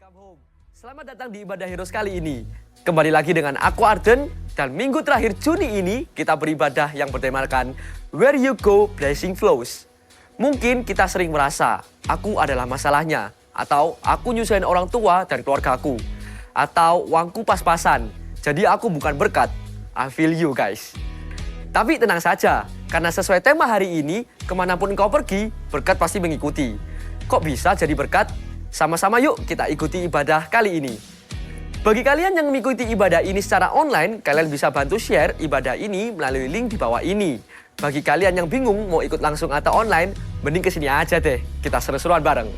Welcome home. Selamat datang di Ibadah Heroes kali ini. Kembali lagi dengan aku Arden, dan minggu terakhir Juni ini kita beribadah yang bertemakan Where You Go Blessing Flows. Mungkin kita sering merasa, aku adalah masalahnya, atau aku nyusahin orang tua dan keluargaku, atau uangku pas-pasan, jadi aku bukan berkat. I feel you guys. Tapi tenang saja, karena sesuai tema hari ini, kemanapun engkau pergi, berkat pasti mengikuti. Kok bisa jadi berkat? Sama-sama yuk kita ikuti ibadah kali ini. Bagi kalian yang mengikuti ibadah ini secara online, kalian bisa bantu share ibadah ini melalui link di bawah ini. Bagi kalian yang bingung mau ikut langsung atau online, mending kesini aja deh, kita seru-seruan bareng.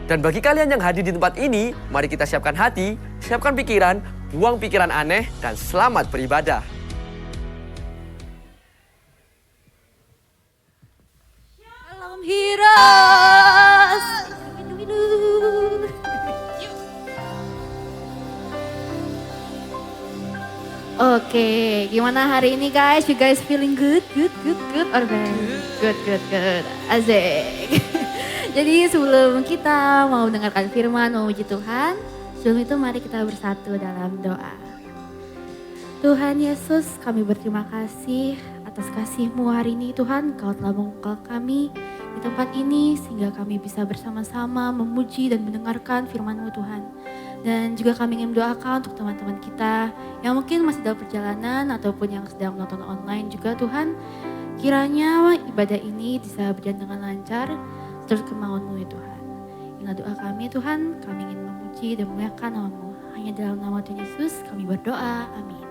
Dan bagi kalian yang hadir di tempat ini, mari kita siapkan hati, siapkan pikiran, buang pikiran aneh, dan selamat beribadah. Shalom Heroes. Oke, gimana hari ini guys? You guys feeling good? Or bad? Good. Asik. Jadi sebelum kita mau dengarkan firman, mau puji Tuhan, sebelum itu mari kita bersatu dalam doa. Tuhan Yesus, kami berterima kasih atas kasih-Mu hari ini. Tuhan, Kau telah membuka kami di tempat ini sehingga kami bisa bersama-sama memuji dan mendengarkan firman-Mu Tuhan. Dan juga kami ingin mendoakan untuk teman-teman kita yang mungkin masih dalam perjalanan ataupun yang sedang menonton online juga Tuhan. Kiranya ibadah ini bisa berjalan dengan lancar terus kemauan-Mu ya Tuhan. Inilah doa kami Tuhan, kami ingin memuji dan memuliakan nama-Mu. Hanya dalam nama Tuhan Yesus kami berdoa, amin.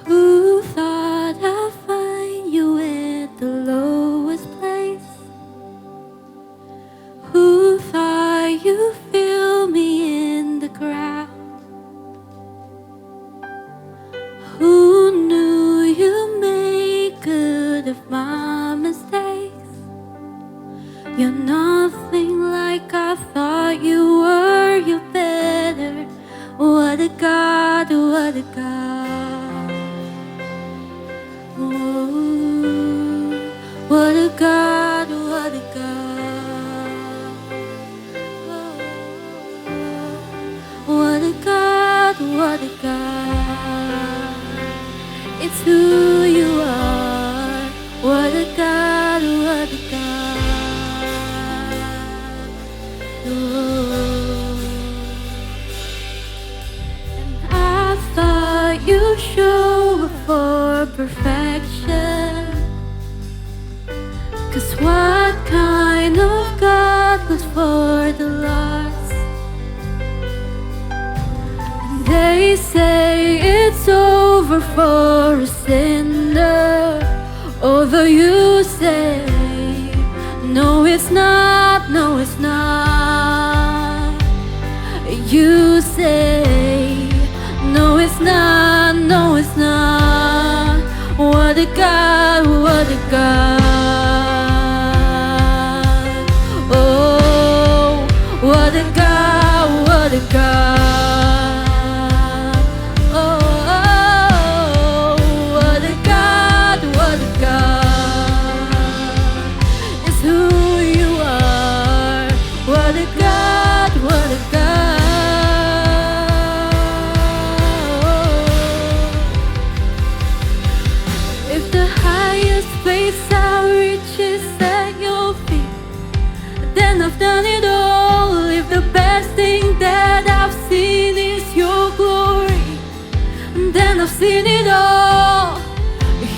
Who thought I'd find you at the lowest place? Who thought you'd feel me in the crowd? Who knew you'd make good of my mistakes? You're nothing like I thought you were, you're better. What a God, what a God. What a God, what a God. What a God, what a God. It's who you are. What a God, what a God. Oh. And I thought you showed for perfection. 'Cause what kind of God was for the lost? And they say it's over for a sinner, although you say, no it's not, no it's not. You say, no it's not, no it's not. What a God, what a God. What a God, what a God. Oh, what a God, what a God. It's who you are. What a God, what a God. If the highest place I reach is at your feet, then I've done it all. If the best thing that I've seen is your glory, then I've seen it all.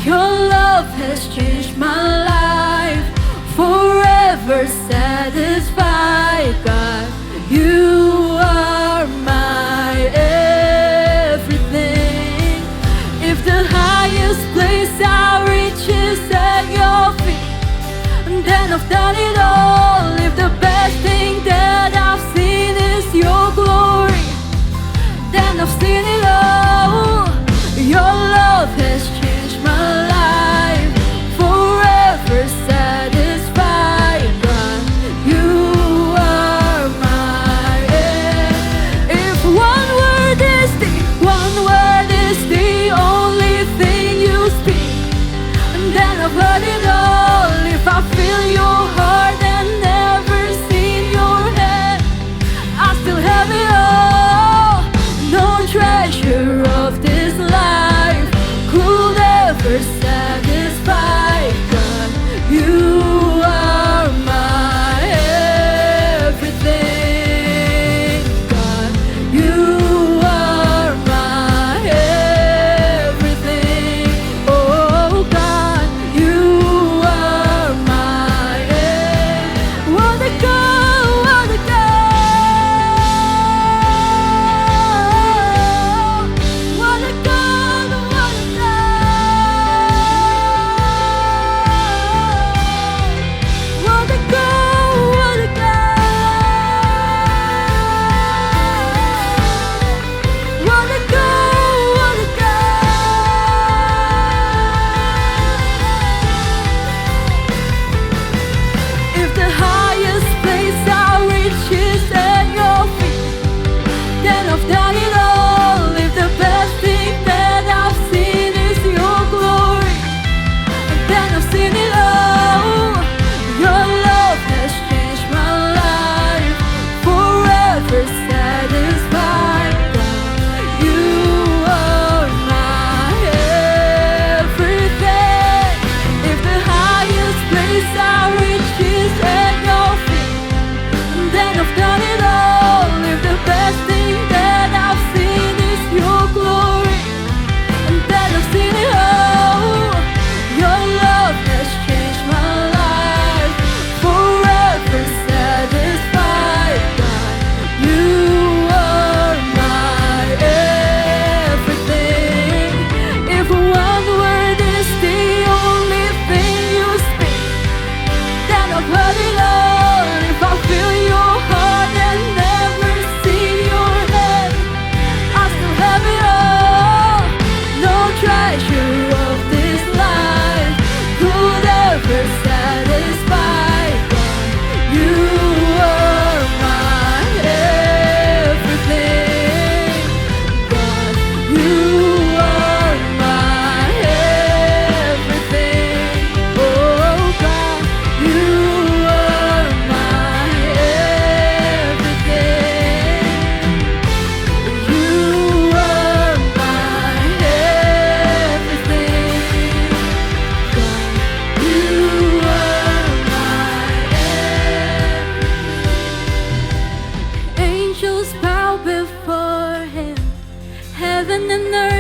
Your love has changed my life, forever satisfied. God, you are my everything. If the highest place I reach is at your feet, then I've done it all. If the best thing that I've seen is your glory, then I've seen it all. Your love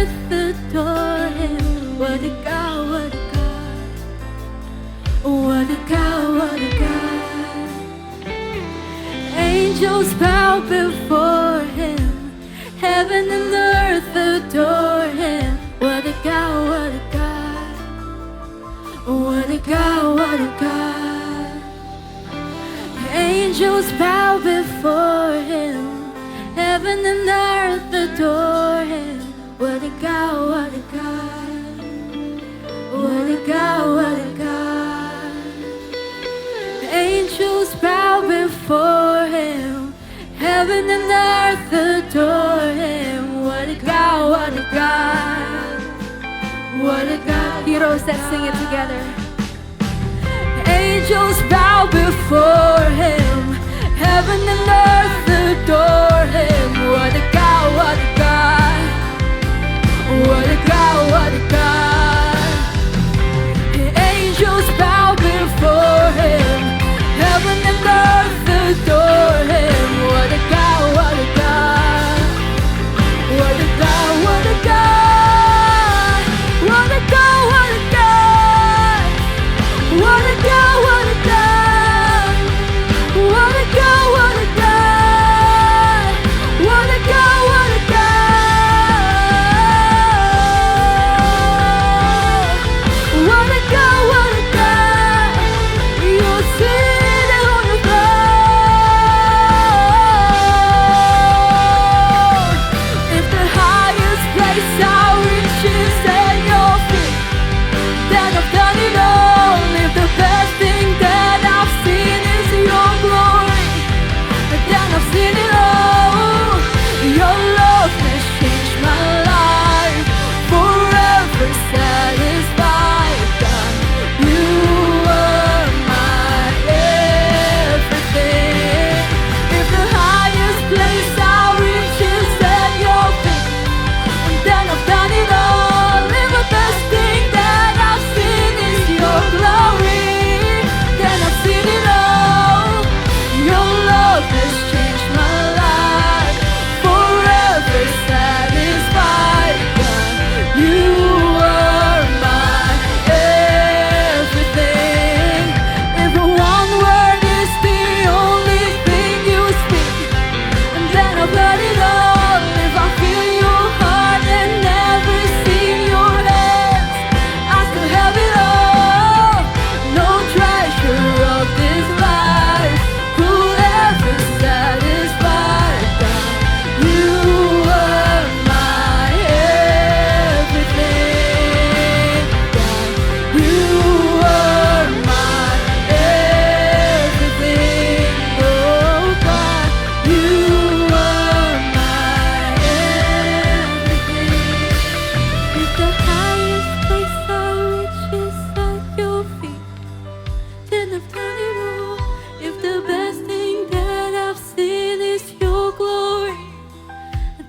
earth adore him. What a God, what a God. What a God, what a God. Angels bow before him. Heaven and earth adore him. What a God, what a God. What a God, what a God. Angels bow before him. Heaven and earth adore him. What a God, what a God. What a God, what a God. Angels bow before him. Heaven and earth adore him. What a God, what a God. What a God. Heroes that sing it together. Angels bow before him. Heaven and earth adore him. What a God, what a God. What a God, what a God. Angels bow before him. Heaven and earth adore him. What a God, what a God. What a God, what a God. What a God, what a God. What a God, what a God. What a God, what a God. What a God, what a God. What a God, what a God. You're sitting on the throne. If the highest place I reach is at your feet, then I've done it all. If the best thing that I've seen is your glory, then I've seen it all. Your love has changed my life, forever satisfied. God, you are my everything. If the highest place I reach is at your feet, then I've done it all. If the best thing that I've seen is your glory, then I've seen it all. Your love has changed my life, forever satisfied. God, you are my everything. If one word is the only thing you speak, and then I've heard it all. If I feel your heart and never seen your hands, I still have it all. No treasure of this life could ever satisfy. God, you are my everything. God, you are my everything. Oh God, you are my everything. If the highest place I reach is at your feet, then I've done it all. If the best thing that I've seen is your glory,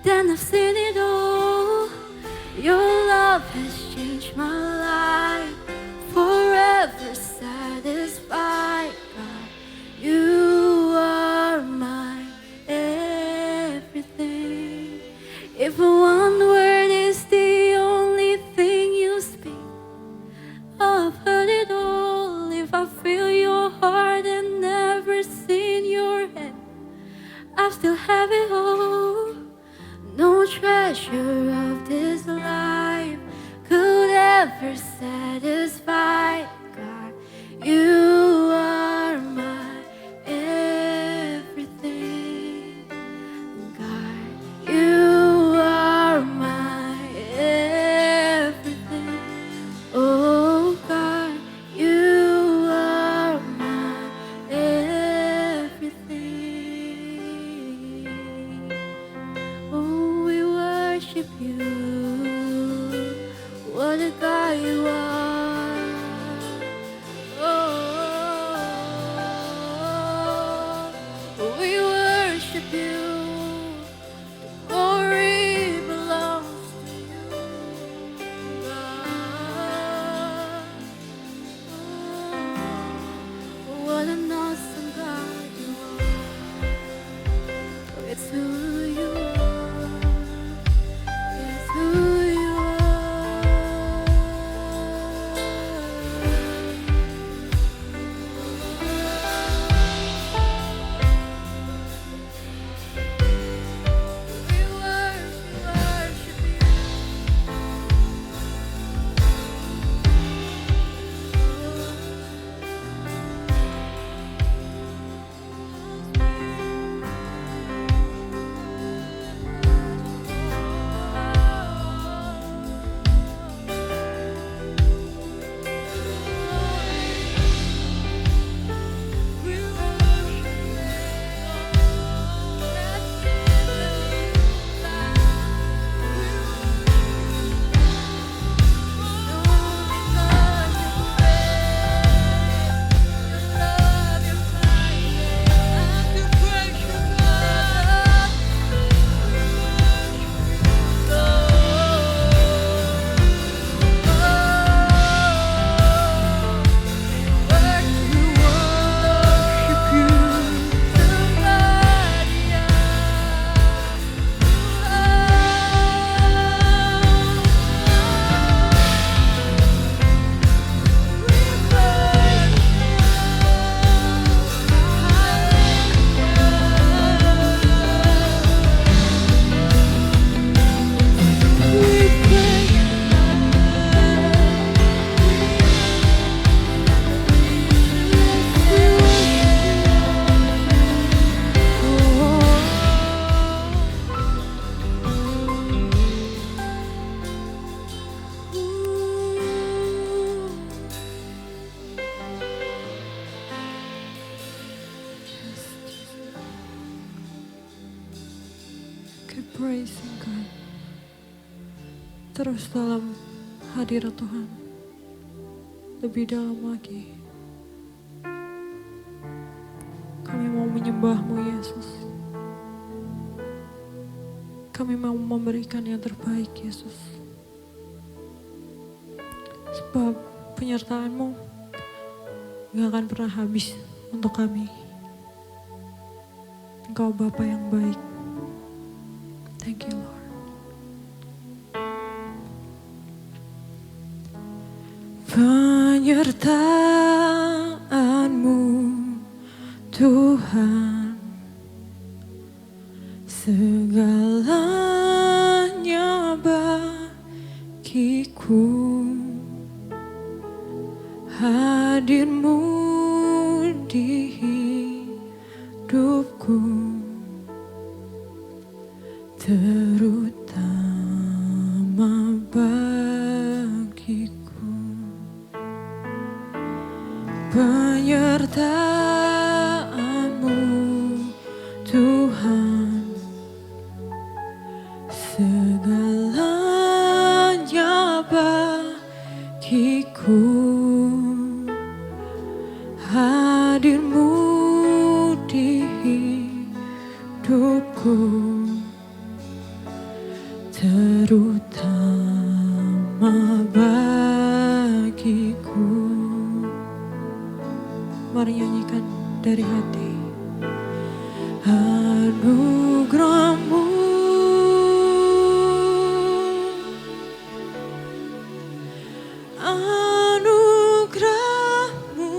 then I've seen it all. Your love has changed my life, forever satisfied. God, you are my everything. If one word is the only thing you speak, I've heard it all. If I feel your heart and never seen your hand, I still have it all. No treasure of this life could ever satisfy. God, you are my everything. God, you are my everything. Oh God, you are my everything. Oh, we worship you. What a God you are. Oh, we worship you. Glory belongs to you, God. Oh, what an awesome God you are. It's who you are. It's who you praising God. Terus dalam hadirat Tuhan, lebih dalam lagi. Kami mau menyembah-Mu Yesus. Kami mau memberikan yang terbaik Yesus. Sebab penyertaan-Mu gak akan pernah habis untuk kami. Engkau Bapa yang baik. Thank you Lord. Penyertaan-Mu Tuhan, segalanya bagiku. Hadir-Mu di hidupku, terutama bagiku. Penyertaan-Mu Tuhan, segalanya bagiku. Hadir-Mu di hidupku, terutama bagiku. Mari nyanyikan dari hati. Anugerah-Mu, anugerah-Mu,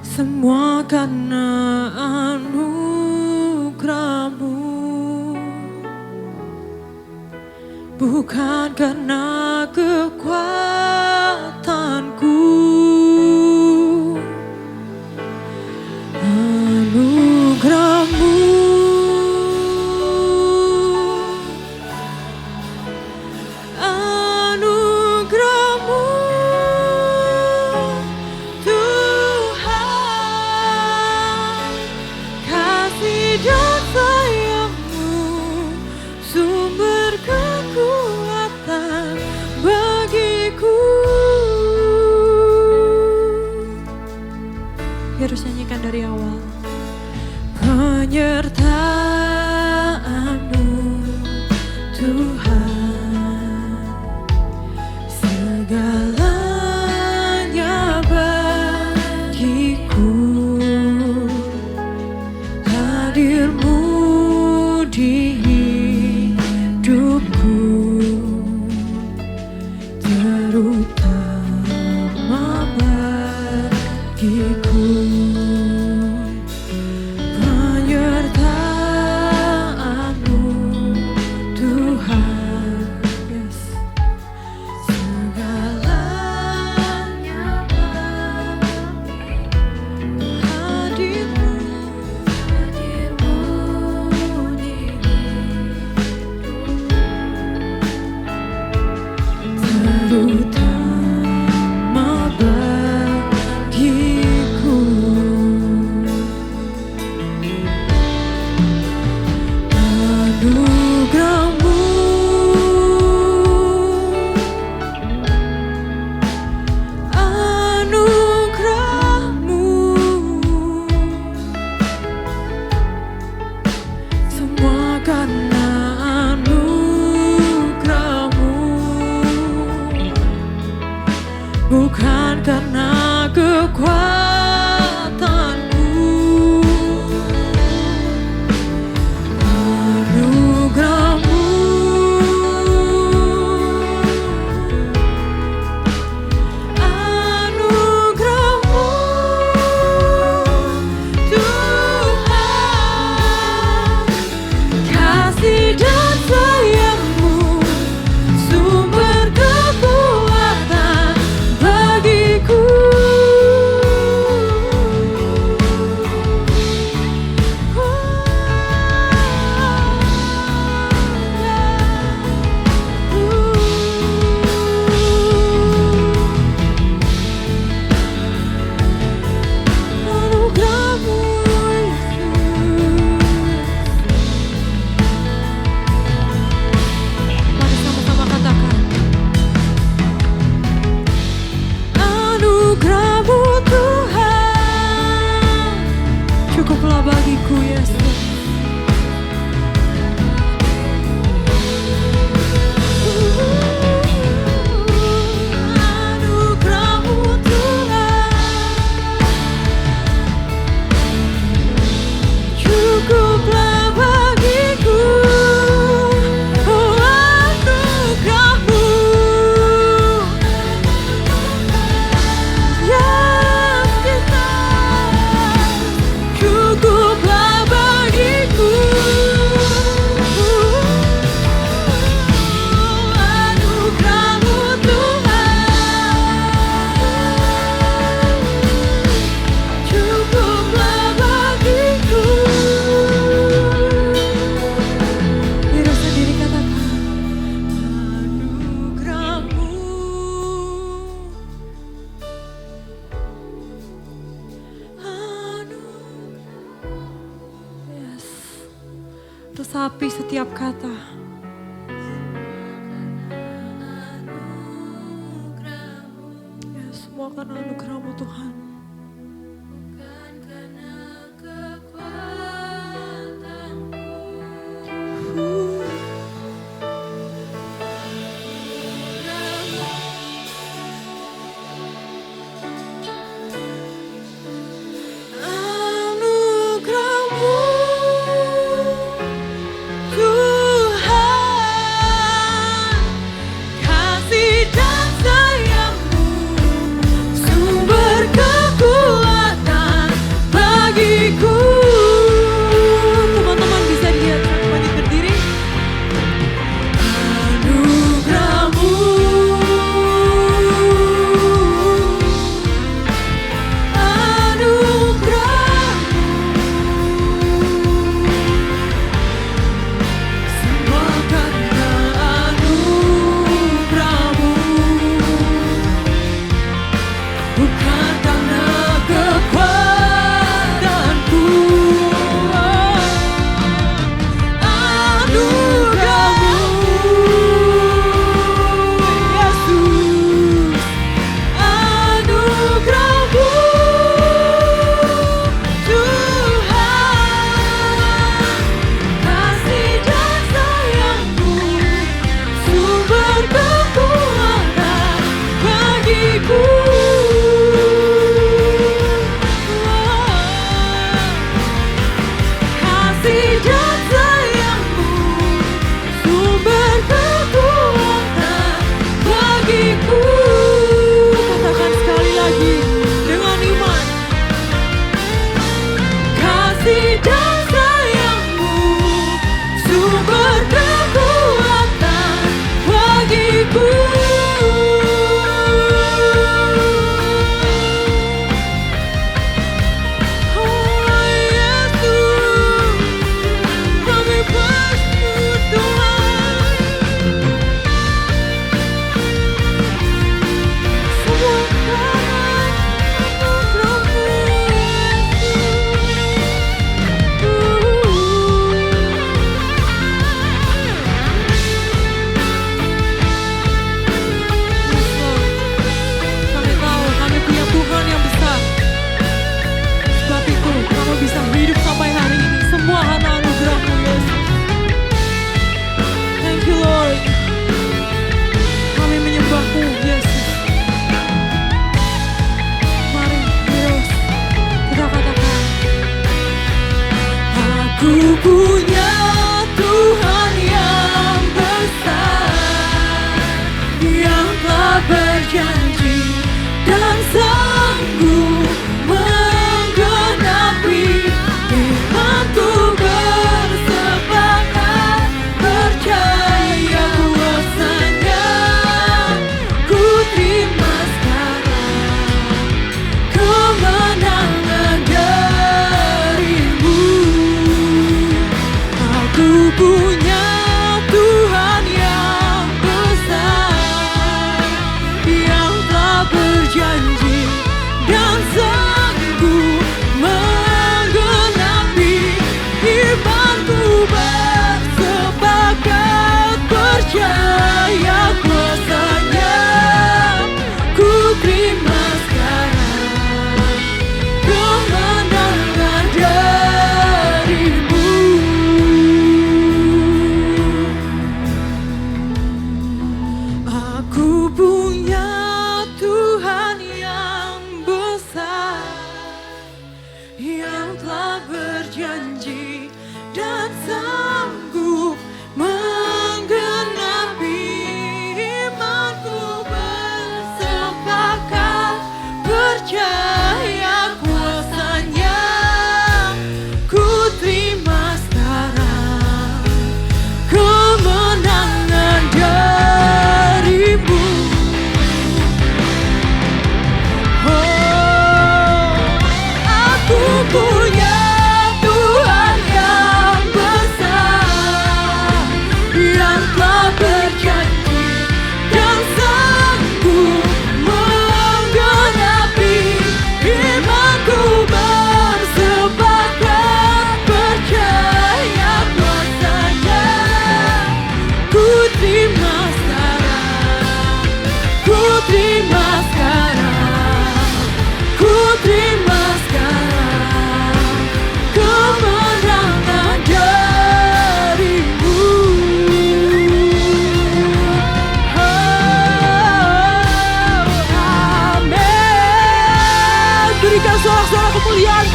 semua karena anugerah-Mu, bukan karena kekuatanku. Anugerah-Mu, anugerah-Mu Tuhan, kasih dan sayang-Mu, sumber kekuatan bagiku. Harus nyanyikan dari awal. Penyertaan-Mu Tuhan, segalanya bagiku. Hadir-Mu di hidupku, terutama bagiku. Penyertaan-Mu Tuhan, meresapi setiap kata. Ya, semua karena anugerah-Mu Tuhan. Anugerah-Mu Tuhan, kasih dan sayang-Mu, sumber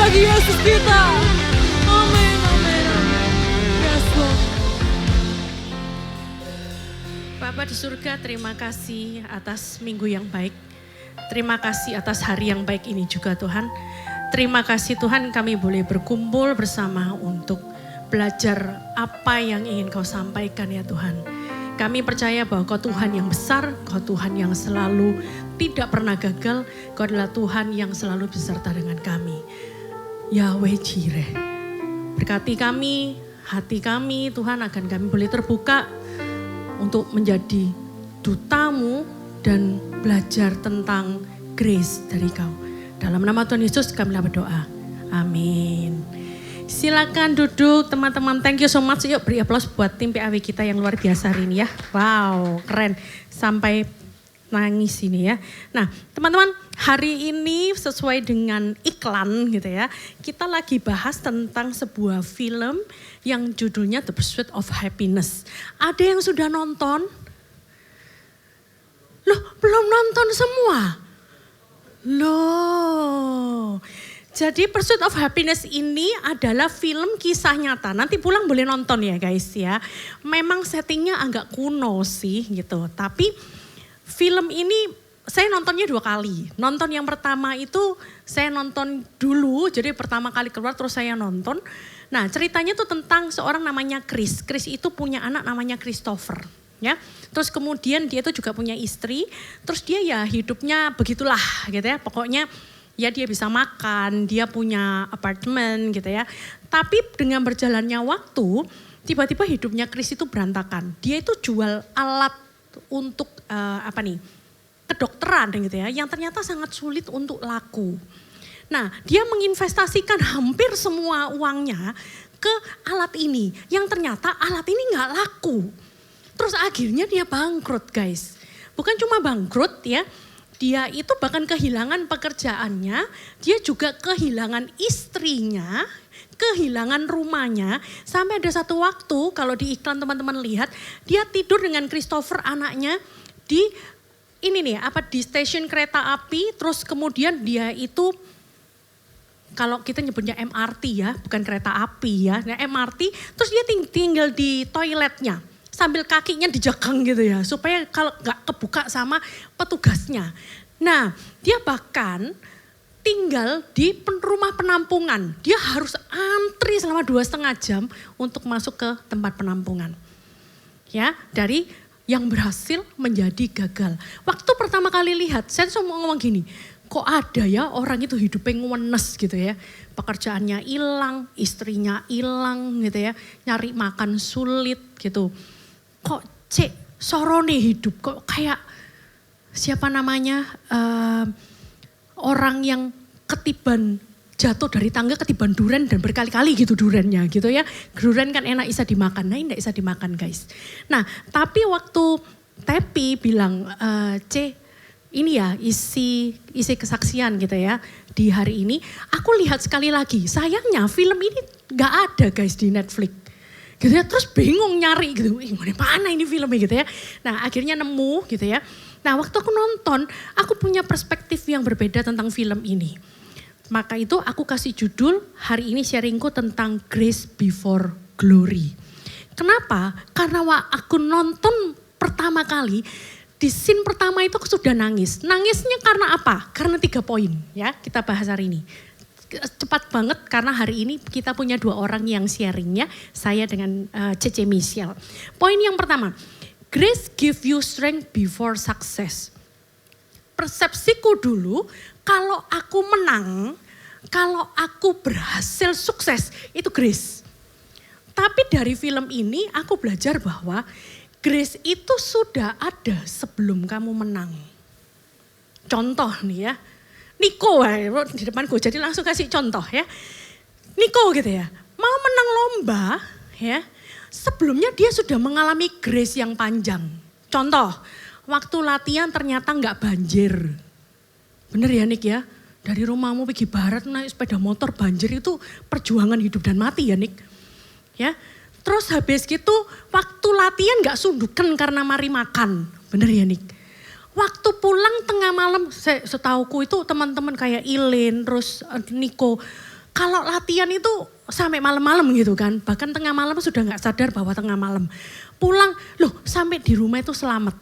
bagi Yesus kita. Amin, amin, amin. Yes, Lord. Bapa di surga, terima kasih atas minggu yang baik. Terima kasih atas hari yang baik ini juga Tuhan. Terima kasih Tuhan kami boleh berkumpul bersama untuk belajar apa yang ingin Kau sampaikan ya Tuhan. Kami percaya bahwa Kau Tuhan yang besar, Kau Tuhan yang selalu tidak pernah gagal, Kau adalah Tuhan yang selalu beserta dengan kami. Yahweh Jireh, berkati kami, hati kami Tuhan akan kami boleh terbuka untuk menjadi dutamu dan belajar tentang grace dari Kau. Dalam nama Tuhan Yesus kami berdoa. Amin. Silakan duduk teman-teman. Thank you so much. Yuk beri aplaus buat tim PAW kita yang luar biasa hari ini ya. Wow, keren. Sampai nangis ini ya. Nah, teman-teman, hari ini sesuai dengan iklan gitu ya. Kita lagi bahas tentang sebuah film yang judulnya The Pursuit of Happiness. Ada yang sudah nonton? Loh, belum nonton semua? Loh. Jadi Pursuit of Happiness ini adalah film kisah nyata. Nanti pulang boleh nonton ya guys ya. Memang settingnya agak kuno sih gitu. Tapi film ini saya nontonnya 2 kali. Nonton yang pertama itu saya nonton dulu. Jadi pertama kali keluar terus saya nonton. Nah ceritanya tuh tentang seorang namanya Chris. Chris itu punya anak namanya Christopher. Ya, terus kemudian dia tuh juga punya istri. Terus dia ya hidupnya begitulah gitu ya. Pokoknya ya dia bisa makan, dia punya apartemen gitu ya. Tapi dengan berjalannya waktu, tiba-tiba hidupnya Chris itu berantakan. Dia itu jual alat untuk kedokteran gitu ya, yang ternyata sangat sulit untuk laku. Nah, dia menginvestasikan hampir semua uangnya ke alat ini, yang ternyata alat ini nggak laku. Terus akhirnya dia bangkrut guys. Bukan cuma bangkrut ya, dia itu bahkan kehilangan pekerjaannya, dia juga kehilangan istrinya, kehilangan rumahnya. Sampai ada satu waktu kalau di iklan teman-teman lihat, dia tidur dengan Christopher anaknya di di stasiun kereta api. Terus kemudian dia itu, kalau kita nyebutnya MRT ya, bukan kereta api ya, nah MRT. Terus dia tinggal di toiletnya. Sambil kakinya dijagang gitu ya, supaya kalau nggak kebuka sama petugasnya. Nah, dia bahkan tinggal di rumah penampungan. Dia harus antri selama 2,5 jam untuk masuk ke tempat penampungan. Ya, dari yang berhasil menjadi gagal. Waktu pertama kali lihat, saya cuma ngomong gini, kok ada ya orang itu hidupnya ngenes gitu ya. Pekerjaannya hilang, istrinya hilang gitu ya, nyari makan sulit gitu. Kok sorone hidup, kok kayak orang yang ketiban jatuh dari tangga ketiban duren dan berkali-kali gitu durennya gitu ya. Duren kan enak bisa dimakan, nah ini tidak bisa dimakan guys. Nah tapi waktu Tepi bilang, ini ya isi kesaksian gitu ya di hari ini. Aku lihat sekali lagi, sayangnya film ini gak ada guys di Netflix. Gitu ya, terus bingung nyari gitu, mana ini filmnya gitu ya. Nah akhirnya nemu gitu ya. Nah waktu aku nonton, aku punya perspektif yang berbeda tentang film ini. Maka itu aku kasih judul hari ini sharingku tentang Grace Before Glory. Kenapa? Karena aku nonton pertama kali, di scene pertama itu aku sudah nangis. Nangisnya karena apa? Karena 3 poin ya, kita bahas hari ini. Cepat banget karena hari ini kita punya 2 orang yang sharingnya, saya dengan Cece Michelle. Poin yang pertama, grace give you strength before success. Persepsiku dulu, kalau aku menang, kalau aku berhasil sukses, itu grace. Tapi dari film ini aku belajar bahwa grace itu sudah ada sebelum kamu menang. Contoh nih ya. Niko di depanku, jadi langsung kasih contoh ya. Niko gitu ya, mau menang lomba ya, sebelumnya dia sudah mengalami grace yang panjang. Contoh, waktu latihan ternyata nggak banjir. Bener ya Nik ya, dari rumahmu pergi barat naik sepeda motor banjir itu perjuangan hidup dan mati ya Nik. Ya, terus habis gitu waktu latihan nggak sundukan karena mari makan. Bener ya Nik. Waktu pulang tengah malam, setauku itu teman-teman kayak Ilin, terus Niko, kalau latihan itu sampai malam-malam gitu kan. Bahkan tengah malam sudah gak sadar bahwa tengah malam. Pulang, loh sampai di rumah itu selamat.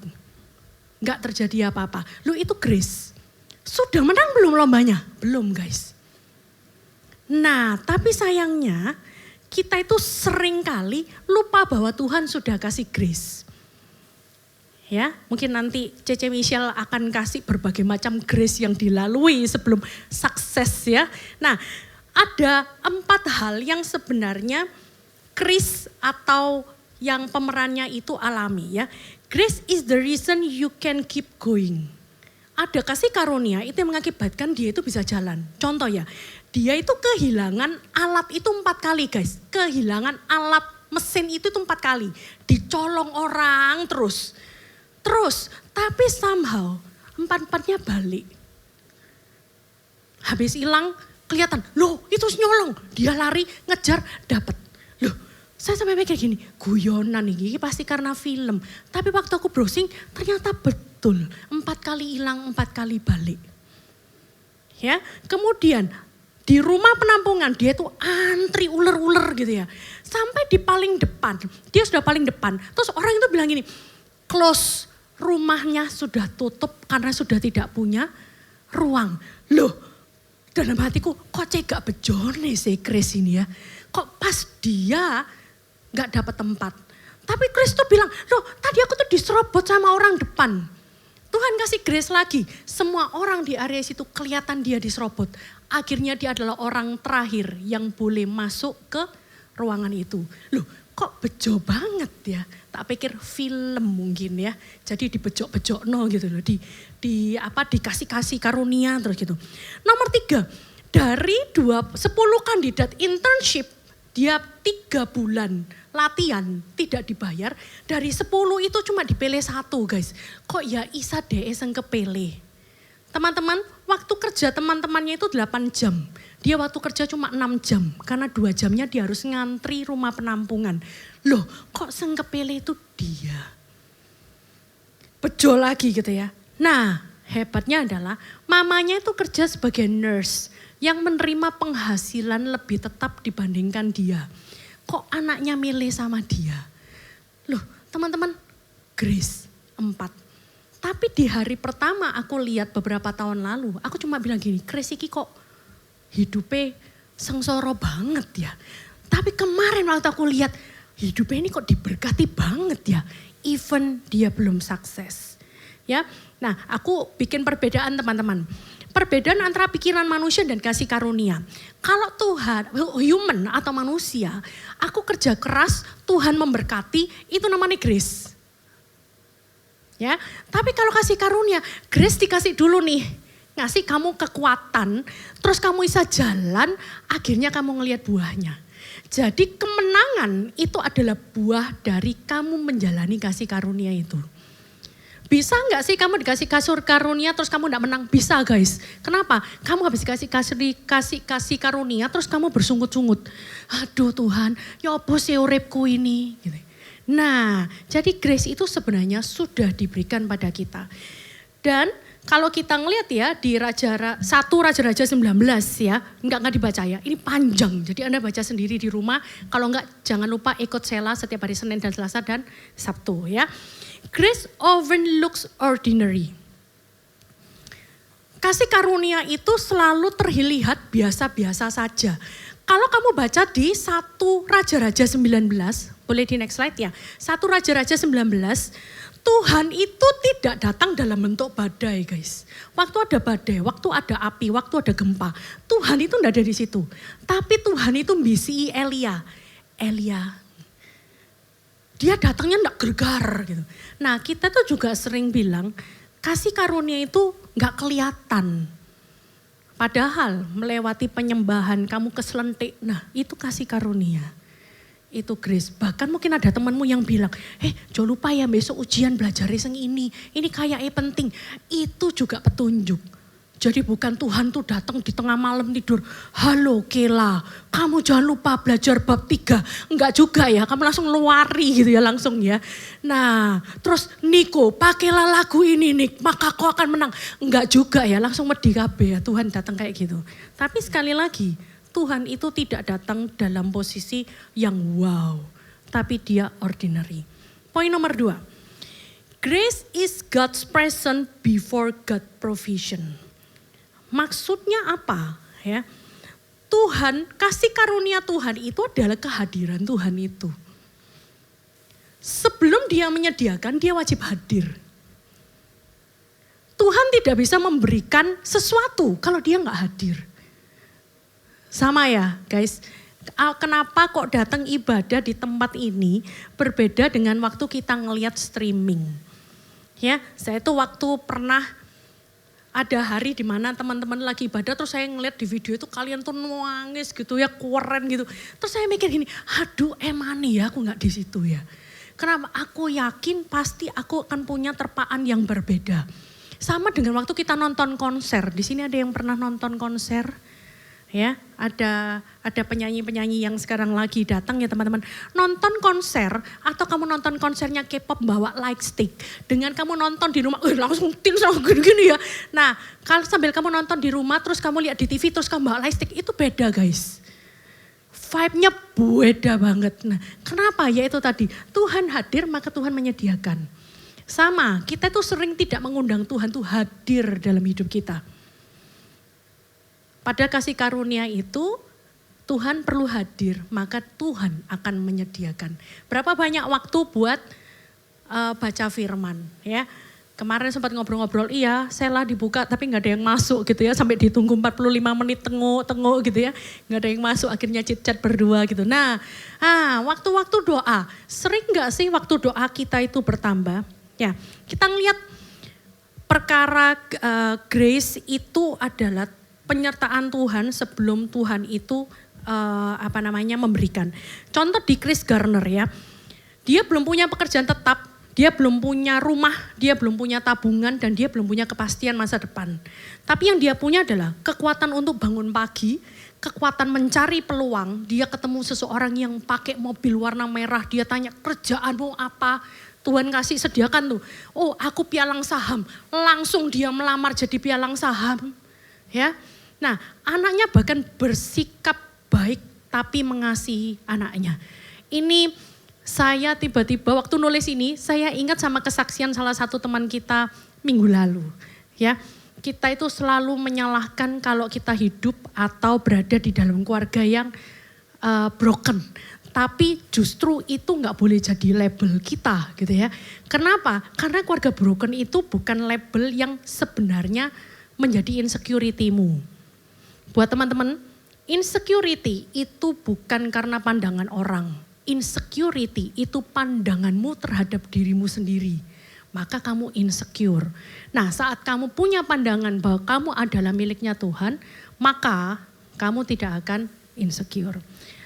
Gak terjadi apa-apa. Loh itu grace. Sudah menang belum lombanya? Belum guys. Nah tapi sayangnya kita itu sering kali lupa bahwa Tuhan sudah kasih grace. Ya, mungkin nanti Cece Michelle akan kasih berbagai macam grace yang dilalui sebelum sukses ya. Nah, ada 4 hal yang sebenarnya grace atau yang pemerannya itu alami ya. Grace is the reason you can keep going. Ada kasih karunia itu yang mengakibatkan dia itu bisa jalan. Contoh ya, dia itu kehilangan alat itu 4 kali guys. Kehilangan alat mesin itu 4 kali. Dicolong orang terus, tapi somehow 4-4-nya balik. Habis hilang kelihatan, loh itu nyolong. Dia lari, ngejar, dapat. Loh saya sampai mikir gini, guyonan ini pasti karena film. Tapi waktu aku browsing ternyata betul. 4 kali hilang, 4 kali balik. Ya, kemudian di rumah penampungan dia tuh antri ular-ular gitu ya. Sampai di paling depan, dia sudah paling depan. Terus orang itu bilang gini, close, rumahnya sudah tutup karena sudah tidak punya ruang. Loh, dalam hatiku kok gak bejone sih Chris ini ya. Kok pas dia gak dapat tempat. Tapi Chris tuh bilang, loh tadi aku tuh diserobot sama orang depan. Tuhan kasih grace lagi. Semua orang di area situ kelihatan dia diserobot. Akhirnya dia adalah orang terakhir yang boleh masuk ke ruangan itu. Loh kok bejo banget ya. Tak pikir film mungkin ya. Jadi dibejok-bejok no gitu loh. Dikasih-kasih karunia terus gitu. Nomor 3, dari 10 kandidat internship, dia 3 bulan latihan tidak dibayar. Dari 10 itu cuma dipilih 1 guys. Kok ya isa deh seng kepilih. Teman-teman, waktu kerja teman-temannya itu 8 jam. Dia waktu kerja cuma 6 jam. Karena 2 jamnya dia harus ngantri rumah penampungan. Loh kok seng kepilih itu dia. Bejo lagi gitu ya. Nah hebatnya adalah mamanya itu kerja sebagai nurse. Yang menerima penghasilan lebih tetap dibandingkan dia. Kok anaknya milih sama dia? Loh teman-teman, grace 4. Tapi di hari pertama aku lihat beberapa tahun lalu, aku cuma bilang gini, Grace iki kok hidupnya sengsara banget ya. Tapi kemarin waktu aku lihat, hidupnya ini kok diberkati banget ya. Even dia belum sukses. Ya, nah aku bikin perbedaan teman-teman. Perbedaan antara pikiran manusia dan kasih karunia. Kalau Tuhan, human atau manusia, aku kerja keras, Tuhan memberkati, itu namanya grace. Ya, tapi kalau kasih karunia, grace dikasih dulu nih. Ngasih kamu kekuatan, terus kamu bisa jalan, akhirnya kamu ngelihat buahnya. Jadi kemenangan itu adalah buah dari kamu menjalani kasih karunia itu. Bisa nggak sih kamu dikasih kasur karunia terus kamu nggak menang? Bisa guys. Kenapa? Kamu habis kasih karunia terus kamu bersungut-sungut. Aduh Tuhan, ya apa sih uripku ini? Gitu. Nah, jadi grace itu sebenarnya sudah diberikan pada kita. Dan kalau kita ngelihat ya di Raja-Raja 19 ya, enggak dibaca ya, ini panjang. Jadi Anda baca sendiri di rumah, kalau enggak jangan lupa ikut Sela setiap hari Senin dan Selasa dan Sabtu ya. Grace often looks ordinary. Kasih karunia itu selalu terlihat biasa-biasa saja. Kalau kamu baca di 1 Raja-Raja 19, boleh di next slide ya. 1 Raja-Raja 19, Tuhan itu tidak datang dalam bentuk badai guys. Waktu ada badai, waktu ada api, waktu ada gempa. Tuhan itu tidak ada di situ. Tapi Tuhan itu mbisi Elia. Dia datangnya tidak gergar gitu. Nah kita tuh juga sering bilang kasih karunia itu gak kelihatan. Padahal melewati penyembahan kamu keselentik, nah itu kasih karunia. Itu grace. Bahkan mungkin ada temanmu yang bilang, jangan lupa ya besok ujian belajar yang ini kayaknya penting. Itu juga petunjuk. Jadi bukan Tuhan tuh datang di tengah malam tidur, halo Kela, kamu jangan lupa belajar bab 3. Enggak juga ya, kamu langsung luari gitu ya langsung ya. Nah terus Niko, pakailah lagu ini Nik, maka kau akan menang. Enggak juga ya, langsung wedi kabeh ya Tuhan datang kayak gitu. Tapi sekali lagi, Tuhan itu tidak datang dalam posisi yang wow, tapi dia ordinary. Poin nomor 2, grace is God's presence before God provision. Maksudnya apa? Ya, Tuhan, kasih karunia Tuhan itu adalah kehadiran Tuhan itu. Sebelum dia menyediakan, dia wajib hadir. Tuhan tidak bisa memberikan sesuatu kalau dia nggak hadir. Sama ya guys, kenapa kok datang ibadah di tempat ini berbeda dengan waktu kita ngelihat streaming. Ya, saya tuh waktu pernah ada hari di mana teman-teman lagi ibadah, terus saya ngeliat di video itu kalian tuh nangis gitu ya, keren gitu. Terus saya mikir gini, aduh emani ya aku nggak di situ ya. Kenapa? Aku yakin pasti aku akan punya terpaan yang berbeda. Sama dengan waktu kita nonton konser. Di sini ada yang pernah nonton konser? Ya, ada penyanyi-penyanyi yang sekarang lagi datang ya teman-teman. Nonton konser atau kamu nonton konsernya K-pop bawa light stick. Dengan kamu nonton di rumah, langsung tin sama gini-gini ya. Nah, kalau sambil kamu nonton di rumah terus kamu lihat di TV terus kamu bawa light stick, itu beda guys. Vibe-nya beda banget. Nah, kenapa? Ya itu tadi, Tuhan hadir maka Tuhan menyediakan. Sama, kita tuh sering tidak mengundang Tuhan tuh hadir dalam hidup kita. Pada kasih karunia itu, Tuhan perlu hadir, maka Tuhan akan menyediakan. Berapa banyak waktu buat baca firman ya. Kemarin sempat ngobrol-ngobrol, iya sela dibuka tapi gak ada yang masuk gitu ya. Sampai ditunggu 45 menit tengok gitu ya. Gak ada yang masuk, akhirnya chit-chat berdua gitu. Nah, waktu-waktu doa, sering gak sih waktu doa kita itu bertambah? Ya, kita ngeliat perkara grace itu adalah penyertaan Tuhan sebelum Tuhan itu memberikan. Contoh di Chris Garner ya, dia belum punya pekerjaan tetap, dia belum punya rumah, dia belum punya tabungan dan dia belum punya kepastian masa depan. Tapi yang dia punya adalah kekuatan untuk bangun pagi, kekuatan mencari peluang. Dia ketemu seseorang yang pakai mobil warna merah, dia tanya kerjaanmu apa? Tuhan kasih sediakan tuh, oh aku pialang saham, langsung dia melamar jadi pialang saham. Ya, nah anaknya bahkan bersikap baik tapi mengasihi anaknya. Ini saya tiba-tiba waktu nulis ini, saya ingat sama kesaksian salah satu teman kita minggu lalu. Ya, kita itu selalu menyalahkan kalau kita hidup atau berada di dalam keluarga yang broken. Tapi justru itu nggak boleh jadi label kita gitu ya. Kenapa? Karena keluarga broken itu bukan label yang sebenarnya menjadi insecurity-mu. Buat teman-teman, insecurity itu bukan karena pandangan orang. Insecurity itu pandanganmu terhadap dirimu sendiri. Maka kamu insecure. Nah, saat kamu punya pandangan bahwa kamu adalah miliknya Tuhan, maka kamu tidak akan insecure.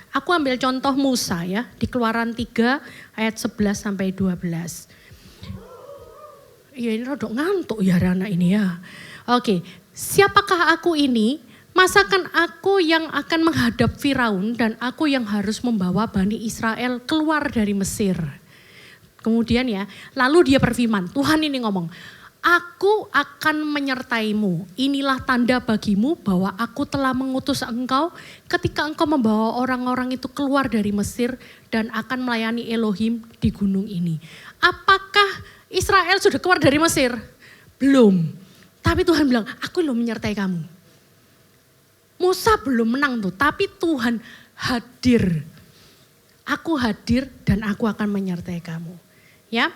Aku ambil contoh Musa ya, di Keluaran 3 ayat 11 sampai 12. Ya ini rodok ngantuk ya anak ini ya. Oke, siapakah aku ini? Masakan aku yang akan menghadap Firaun dan aku yang harus membawa Bani Israel keluar dari Mesir. Kemudian ya, lalu dia berfirman, Tuhan ini ngomong, aku akan menyertaimu, inilah tanda bagimu bahwa aku telah mengutus engkau ketika engkau membawa orang-orang itu keluar dari Mesir dan akan melayani Elohim di gunung ini. Apakah Israel sudah keluar dari Mesir? Belum. Tapi Tuhan bilang, aku belum menyertai kamu. Musa belum menang tuh, tapi Tuhan hadir. Aku hadir dan aku akan menyertai kamu. Ya.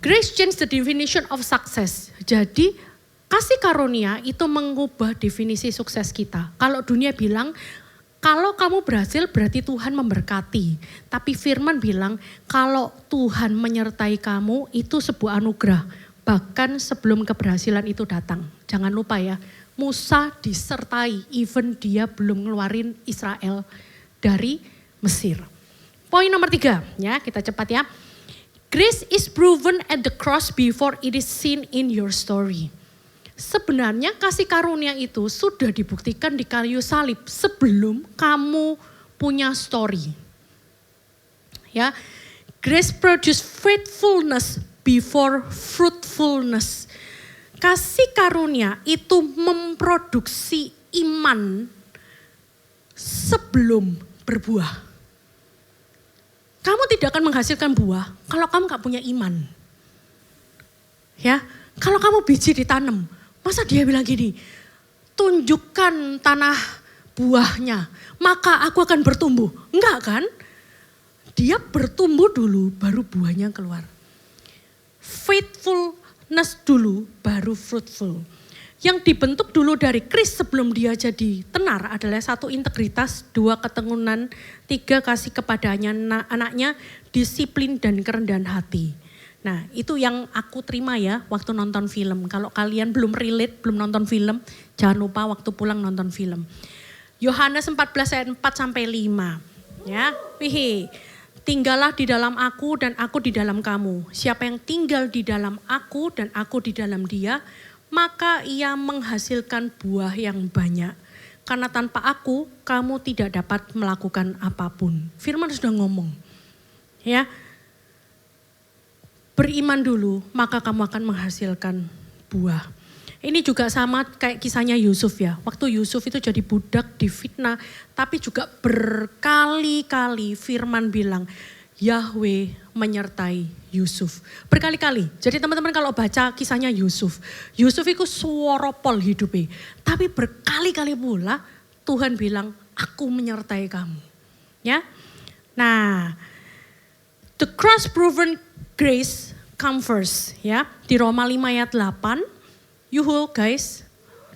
Grace change the definition of success. Jadi kasih karunia itu mengubah definisi sukses kita. Kalau dunia bilang, kalau kamu berhasil berarti Tuhan memberkati. Tapi firman bilang, kalau Tuhan menyertai kamu itu sebuah anugerah. Bahkan sebelum keberhasilan itu datang. Jangan lupa ya, Musa disertai even dia belum ngeluarin Israel dari Mesir. Poin nomor 3 ya, kita cepat ya. Grace is proven at the cross before it is seen in your story. Sebenarnya kasih karunia itu sudah dibuktikan di kayu salib sebelum kamu punya story. Ya, grace produce faithfulness before fruitfulness. Kasih karunia itu memproduksi iman sebelum berbuah. Kamu tidak akan menghasilkan buah kalau kamu gak punya iman. Ya, kalau kamu biji ditanam, masa dia bilang gini, tunjukkan tanah buahnya, maka aku akan bertumbuh. Enggak kan? Dia bertumbuh dulu, baru buahnya keluar. Faithfulness dulu, baru fruitful. Yang dibentuk dulu dari Kris sebelum dia jadi tenar adalah 1 integritas, 2 keteguhan, 3 kasih kepadanya anaknya, disiplin dan kerendahan hati. Nah itu yang aku terima ya waktu nonton film. Kalau kalian belum relate, belum nonton film, jangan lupa waktu pulang nonton film. Yohanes 14 ayat 4 sampai 5. Ya, tinggallah di dalam aku dan aku di dalam kamu. Siapa yang tinggal di dalam aku dan aku di dalam dia, maka ia menghasilkan buah yang banyak. Karena tanpa aku, kamu tidak dapat melakukan apapun. Firman sudah ngomong. Ya, beriman dulu, maka kamu akan menghasilkan buah. Ini juga sama kayak kisahnya Yusuf ya. Waktu Yusuf itu jadi budak, difitnah, tapi juga berkali-kali Firman bilang, Yahweh menyertai Yusuf. Berkali-kali. Jadi teman-teman kalau baca kisahnya Yusuf. Yusuf itu suaropol hidupnya. Tapi berkali-kali pula Tuhan bilang, aku menyertai kamu. Ya. Nah, the cross proven grace come first. Ya. Di Roma 5 ayat 8. Yuhu guys.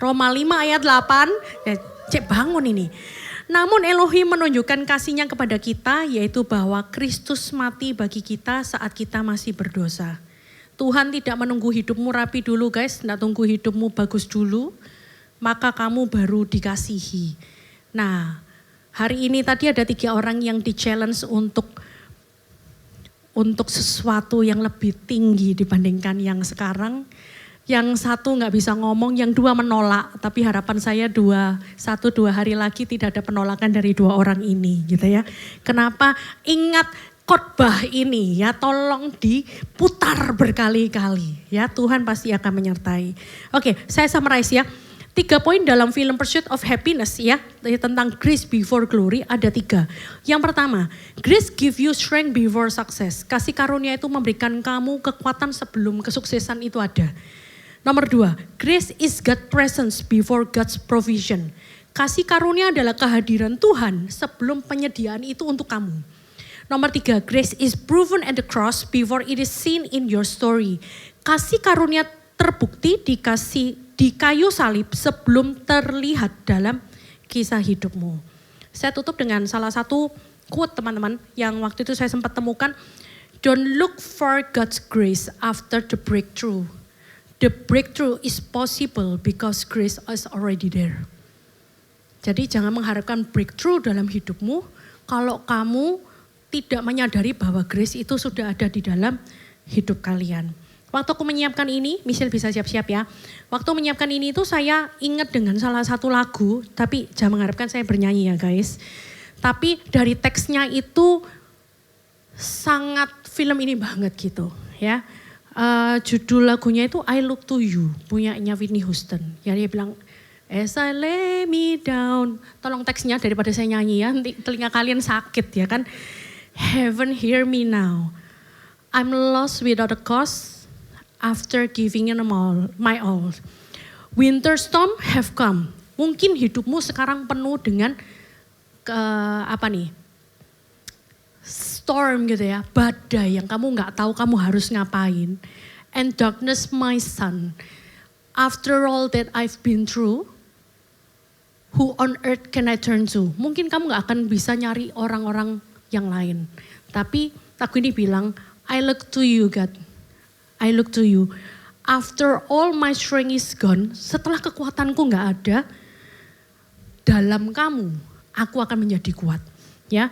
Roma 5 ayat 8. Ya, cek bangun ini. Namun Elohim menunjukkan kasihnya kepada kita yaitu bahwa Kristus mati bagi kita saat kita masih berdosa. Tuhan tidak menunggu hidupmu rapi dulu guys, tidak tunggu hidupmu bagus dulu, maka kamu baru dikasihi. Nah hari ini tadi ada 3 orang yang di-challenge untuk sesuatu yang lebih tinggi dibandingkan yang sekarang. Yang 1 gak bisa ngomong, yang 2 menolak. Tapi harapan saya 1-2 hari lagi tidak ada penolakan dari 2 orang ini gitu ya. Kenapa? Ingat khotbah ini ya, tolong diputar berkali-kali ya. Tuhan pasti akan menyertai. Oke, saya summarize ya. 3 poin dalam film Pursuit of Happiness ya. Tentang grace before glory ada 3. Yang pertama, grace give you strength before success. Kasih karunia itu memberikan kamu kekuatan sebelum kesuksesan itu ada. Nomor 2, grace is God's presence before God's provision. Kasih karunia adalah kehadiran Tuhan sebelum penyediaan itu untuk kamu. Nomor 3, grace is proven at the cross before it is seen in your story. Kasih karunia terbukti di kayu salib sebelum terlihat dalam kisah hidupmu. Saya tutup dengan salah satu quote teman-teman yang waktu itu saya sempat temukan. Don't look for God's grace after the breakthrough. The breakthrough is possible because grace is already there. Jadi jangan mengharapkan breakthrough dalam hidupmu kalau kamu tidak menyadari bahwa grace itu sudah ada di dalam hidup kalian. Waktu aku menyiapkan ini, Michelle bisa siap-siap ya. Waktu menyiapkan ini itu saya ingat dengan salah satu lagu, tapi jangan mengharapkan saya bernyanyi ya guys. Tapi dari teksnya itu sangat film ini banget gitu ya. Judul lagunya itu I Look to You, punyanya Whitney Houston. Ya dia bilang, as I lay me down. Tolong teksnya daripada saya nyanyi ya, nanti telinga kalian sakit ya kan. Heaven hear me now. I'm lost without a cause after giving in my all. Winter storm have come. Mungkin hidupmu sekarang penuh dengan storm gitu ya, badai yang kamu gak tahu kamu harus ngapain. And darkness my son, after all that I've been through, who on earth can I turn to? Mungkin kamu gak akan bisa nyari orang-orang yang lain. Tapi lagu ini bilang, I look to you God, I look to you. After all my strength is gone, setelah kekuatanku gak ada, dalam kamu aku akan menjadi kuat. Ya,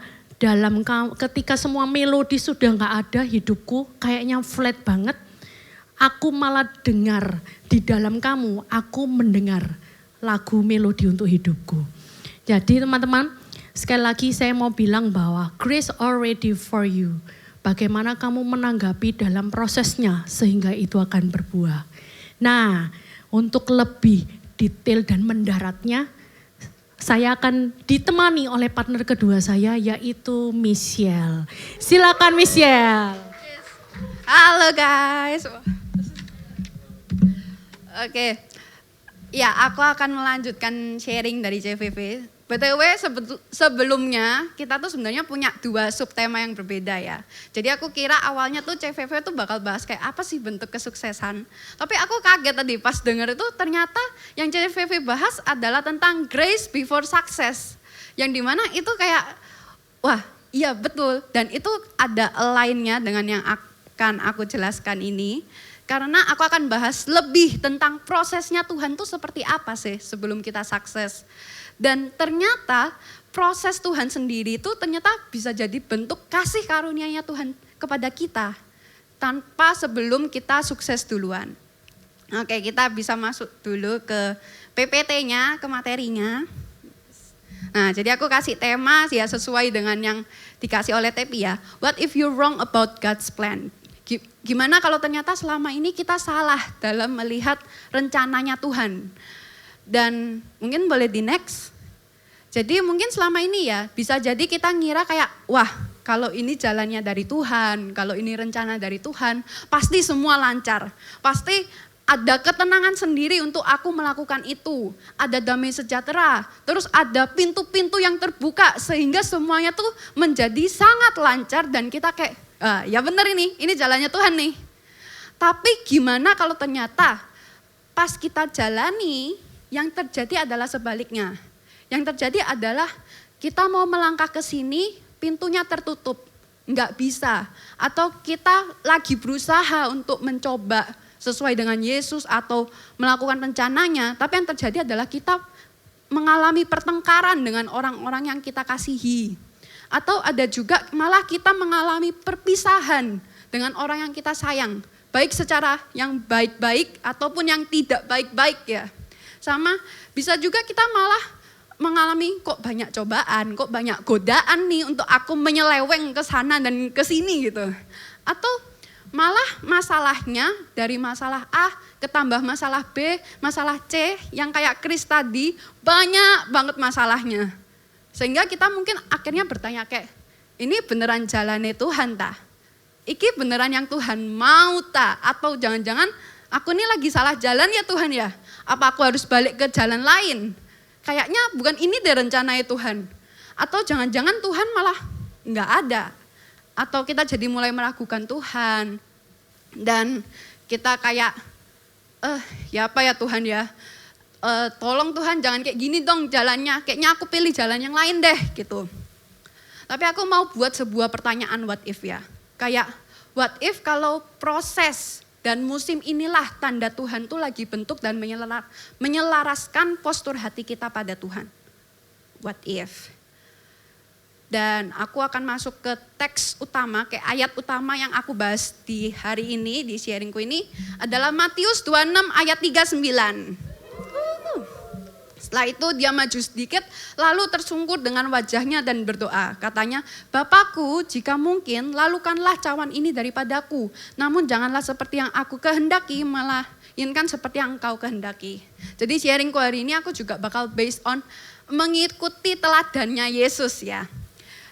ketika semua melodi sudah gak ada hidupku, kayaknya flat banget, aku malah dengar di dalam kamu, aku mendengar lagu melodi untuk hidupku. Jadi teman-teman, sekali lagi saya mau bilang bahwa grace already for you. Bagaimana kamu menanggapi dalam prosesnya sehingga itu akan berbuah. Nah, untuk lebih detail dan mendaratnya, saya akan ditemani oleh partner kedua saya yaitu Michelle. Silakan Michelle. Halo guys. Oke. Ya, aku akan melanjutkan sharing dari CVV. BTW sebelumnya kita tuh sebenarnya punya 2 subtema yang berbeda ya. Jadi aku kira awalnya tuh CVV tuh bakal bahas kayak apa sih bentuk kesuksesan. Tapi aku kaget tadi pas denger itu ternyata yang CVV bahas adalah tentang grace before success. Yang dimana itu kayak wah iya betul dan itu ada align-nya dengan yang akan aku jelaskan ini. Karena aku akan bahas lebih tentang prosesnya Tuhan tuh seperti apa sih sebelum kita sukses. Dan ternyata proses Tuhan sendiri itu ternyata bisa jadi bentuk kasih karunia-Nya Tuhan kepada kita. Tanpa sebelum kita sukses duluan. Oke, kita bisa masuk dulu ke PPT-nya, ke materinya. Nah, jadi aku kasih tema ya sesuai dengan yang dikasih oleh Tepi ya. What if you're wrong about God's plan? Gimana kalau ternyata selama ini kita salah dalam melihat rencananya Tuhan. Dan mungkin boleh di next. Jadi mungkin selama ini ya bisa jadi kita ngira kayak wah kalau ini jalannya dari Tuhan, kalau ini rencana dari Tuhan pasti semua lancar. Pasti ada ketenangan sendiri untuk aku melakukan itu. Ada damai sejahtera, terus ada pintu-pintu yang terbuka sehingga semuanya tuh menjadi sangat lancar dan kita kayak ya benar ini jalannya Tuhan nih. Tapi gimana kalau ternyata pas kita jalani yang terjadi adalah sebaliknya. Yang terjadi adalah kita mau melangkah ke sini pintunya tertutup, nggak bisa. Atau kita lagi berusaha untuk mencoba sesuai dengan Yesus atau melakukan rencananya. Tapi yang terjadi adalah kita mengalami pertengkaran dengan orang-orang yang kita kasihi. Atau ada juga malah kita mengalami perpisahan dengan orang yang kita sayang. Baik secara yang baik-baik ataupun yang tidak baik-baik ya. Sama bisa juga kita malah mengalami kok banyak cobaan, kok banyak godaan nih untuk aku menyeleweng ke sana dan ke sini gitu. Atau malah masalahnya dari masalah A ketambah masalah B, masalah C yang kayak Chris tadi banyak banget masalahnya. Sehingga kita mungkin akhirnya bertanya kayak, ini beneran jalannya Tuhan ta? Iki beneran yang Tuhan mau ta? Atau jangan-jangan aku ini lagi salah jalan ya Tuhan ya? Apa aku harus balik ke jalan lain? Kayaknya bukan ini deh rencananya Tuhan. Atau jangan-jangan Tuhan malah nggak ada. Atau kita jadi mulai meragukan Tuhan. Dan kita kayak, ya apa ya Tuhan ya? Tolong Tuhan jangan kayak gini dong jalannya, kayaknya aku pilih jalan yang lain deh gitu. Tapi aku mau buat sebuah pertanyaan what if ya. Kayak what if kalau proses dan musim inilah tanda Tuhan tuh lagi bentuk dan menyelaraskan postur hati kita pada Tuhan. What if? Dan aku akan masuk ke teks utama, ke ayat utama yang aku bahas di hari ini, di sharingku ini adalah Matius 26 ayat 39. Setelah itu dia maju sedikit lalu tersungkur dengan wajahnya dan berdoa. Katanya, Bapakku jika mungkin lalukanlah cawan ini daripadaku. Namun janganlah seperti yang aku kehendaki melainkan seperti yang engkau kehendaki. Jadi sharingku hari ini aku juga bakal based on mengikuti teladannya Yesus ya.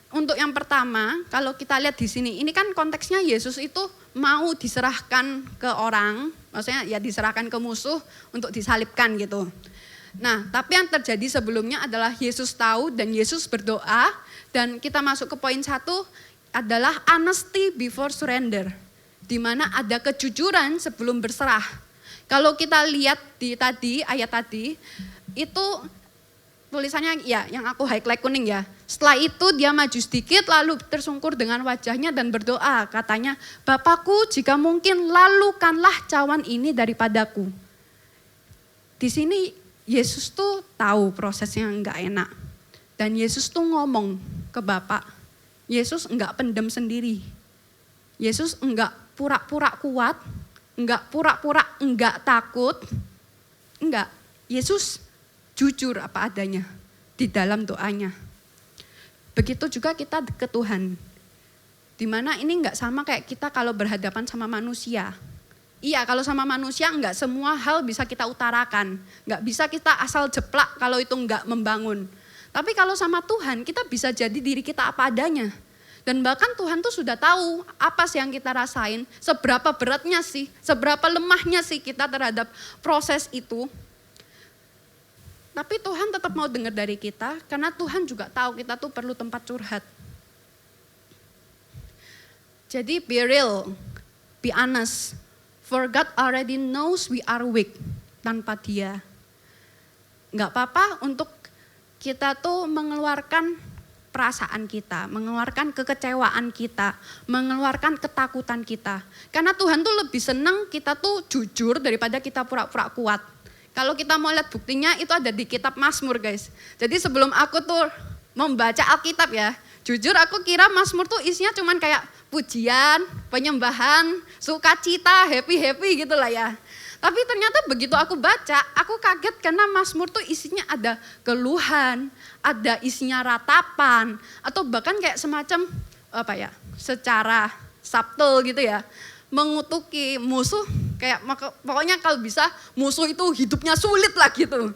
Untuk yang pertama kalau kita lihat di sini ini kan konteksnya Yesus itu mau diserahkan ke orang. Maksudnya ya diserahkan ke musuh untuk disalibkan gitu. Nah, tapi yang terjadi sebelumnya adalah Yesus tahu dan Yesus berdoa dan kita masuk ke poin 1 adalah honesty before surrender. Di mana ada kejujuran sebelum berserah. Kalau kita lihat di tadi, ayat tadi, itu tulisannya ya yang aku highlight kuning ya. Setelah itu dia maju sedikit lalu tersungkur dengan wajahnya dan berdoa. Katanya, Bapakku jika mungkin lalukanlah cawan ini daripadaku. Di sini Yesus tuh tahu prosesnya enggak enak. Dan Yesus tuh ngomong ke Bapa. Yesus enggak pendem sendiri. Yesus enggak pura-pura kuat. Enggak pura-pura enggak takut. Enggak. Yesus jujur apa adanya di dalam doanya. Begitu juga kita ke Tuhan. Dimana ini enggak sama kayak kita kalau berhadapan sama manusia. Iya, kalau sama manusia enggak semua hal bisa kita utarakan. Enggak bisa kita asal jeplak kalau itu enggak membangun. Tapi kalau sama Tuhan kita bisa jadi diri kita apa adanya. Dan bahkan Tuhan tuh sudah tahu apa sih yang kita rasain, seberapa beratnya sih, seberapa lemahnya sih kita terhadap proses itu. Tapi Tuhan tetap mau dengar dari kita karena Tuhan juga tahu kita tuh perlu tempat curhat. Jadi be real, be honest. For God already knows we are weak tanpa Dia. Enggak apa-apa untuk kita tuh mengeluarkan perasaan kita, mengeluarkan kekecewaan kita, mengeluarkan ketakutan kita. Karena Tuhan tuh lebih senang kita tuh jujur daripada kita pura-pura kuat. Kalau kita mau lihat buktinya itu ada di kitab Mazmur guys. Jadi sebelum aku tuh membaca Alkitab ya, jujur aku kira Mazmur tuh isinya cuman kayak pujian, penyembahan, sukacita, happy-happy gitu lah ya. Tapi ternyata begitu aku baca, aku kaget karena Mazmur tuh isinya ada keluhan, ada isinya ratapan, atau bahkan kayak semacam apa ya, secara subtle gitu ya, mengutuki musuh, kayak pokoknya kalau bisa musuh itu hidupnya sulit lah gitu.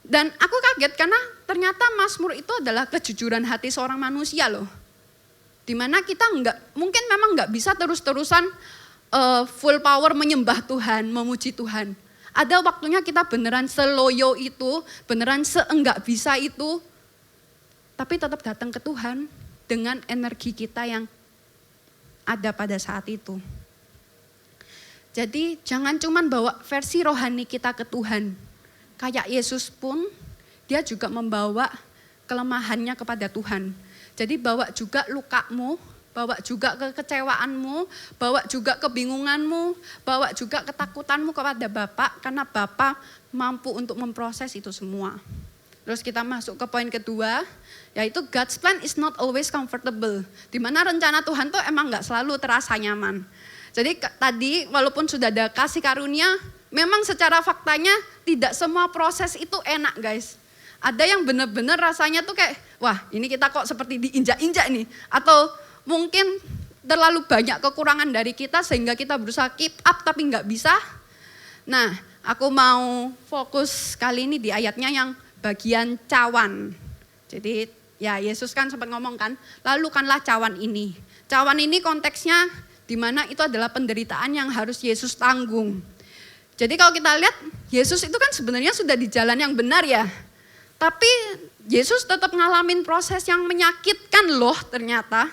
Dan aku kaget karena ternyata Mazmur itu adalah kejujuran hati seorang manusia loh. Dimana kita mungkin memang nggak bisa terus-terusan full power menyembah Tuhan, memuji Tuhan. Ada waktunya kita beneran seloyo itu, beneran seenggak bisa itu, tapi tetap datang ke Tuhan dengan energi kita yang ada pada saat itu. Jadi jangan cuman bawa versi rohani kita ke Tuhan. Kayak Yesus pun dia juga membawa kelemahannya kepada Tuhan. Jadi bawa juga lukamu, bawa juga kekecewaanmu, bawa juga kebingunganmu, bawa juga ketakutanmu kepada Bapa karena Bapa mampu untuk memproses itu semua. Terus kita masuk ke poin kedua, yaitu God's plan is not always comfortable. Dimana rencana Tuhan tuh emang gak selalu terasa nyaman. Jadi tadi walaupun sudah ada kasih karunia, memang secara faktanya tidak semua proses itu enak guys. Ada yang benar-benar rasanya tuh kayak, wah ini kita kok seperti diinjak-injak nih. Atau mungkin terlalu banyak kekurangan dari kita sehingga kita berusaha keep up tapi gak bisa. Nah aku mau fokus kali ini di ayatnya yang bagian cawan. Jadi ya Yesus kan sempat ngomong kan, lalukanlah cawan ini. Cawan ini konteksnya di mana itu adalah penderitaan yang harus Yesus tanggung. Jadi kalau kita lihat Yesus itu kan sebenarnya sudah di jalan yang benar ya. Tapi Yesus tetap ngalamin proses yang menyakitkan loh ternyata.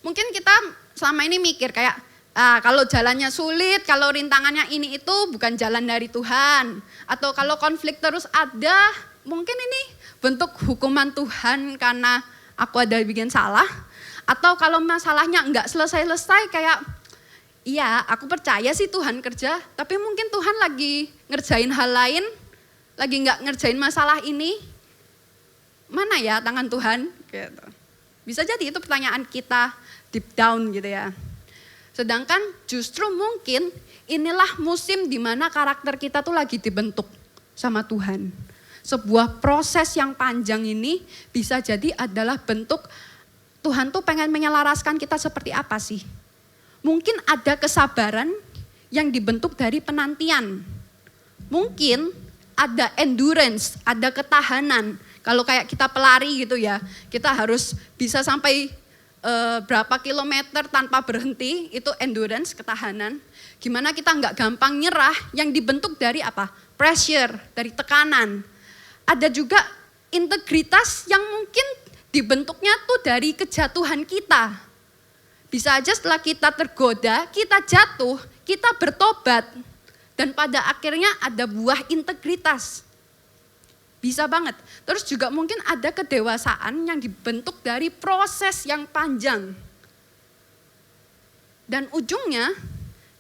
Mungkin kita selama ini mikir kayak kalau jalannya sulit, kalau rintangannya ini itu bukan jalan dari Tuhan. Atau kalau konflik terus ada, mungkin ini bentuk hukuman Tuhan karena aku ada bikin salah. Atau kalau masalahnya enggak selesai-selesai kayak, iya aku percaya sih Tuhan kerja, tapi mungkin Tuhan lagi ngerjain hal lain, lagi enggak ngerjain masalah ini. Mana ya tangan Tuhan? Gitu. Bisa jadi itu pertanyaan kita deep down gitu ya. Sedangkan justru mungkin inilah musim di mana karakter kita tuh lagi dibentuk sama Tuhan. Sebuah proses yang panjang ini bisa jadi adalah bentuk Tuhan tuh pengen menyelaraskan kita seperti apa sih. Mungkin ada kesabaran yang dibentuk dari penantian. Mungkin ada endurance, ada ketahanan. Kalau kayak kita pelari gitu ya, kita harus bisa sampai berapa kilometer tanpa berhenti, itu endurance, ketahanan. Gimana kita nggak gampang nyerah, yang dibentuk dari apa? Pressure, dari tekanan. Ada juga integritas yang mungkin dibentuknya tuh dari kejatuhan kita. Bisa aja setelah kita tergoda, kita jatuh, kita bertobat. Dan pada akhirnya ada buah integritas. Bisa banget. Terus juga mungkin ada kedewasaan yang dibentuk dari proses yang panjang. Dan ujungnya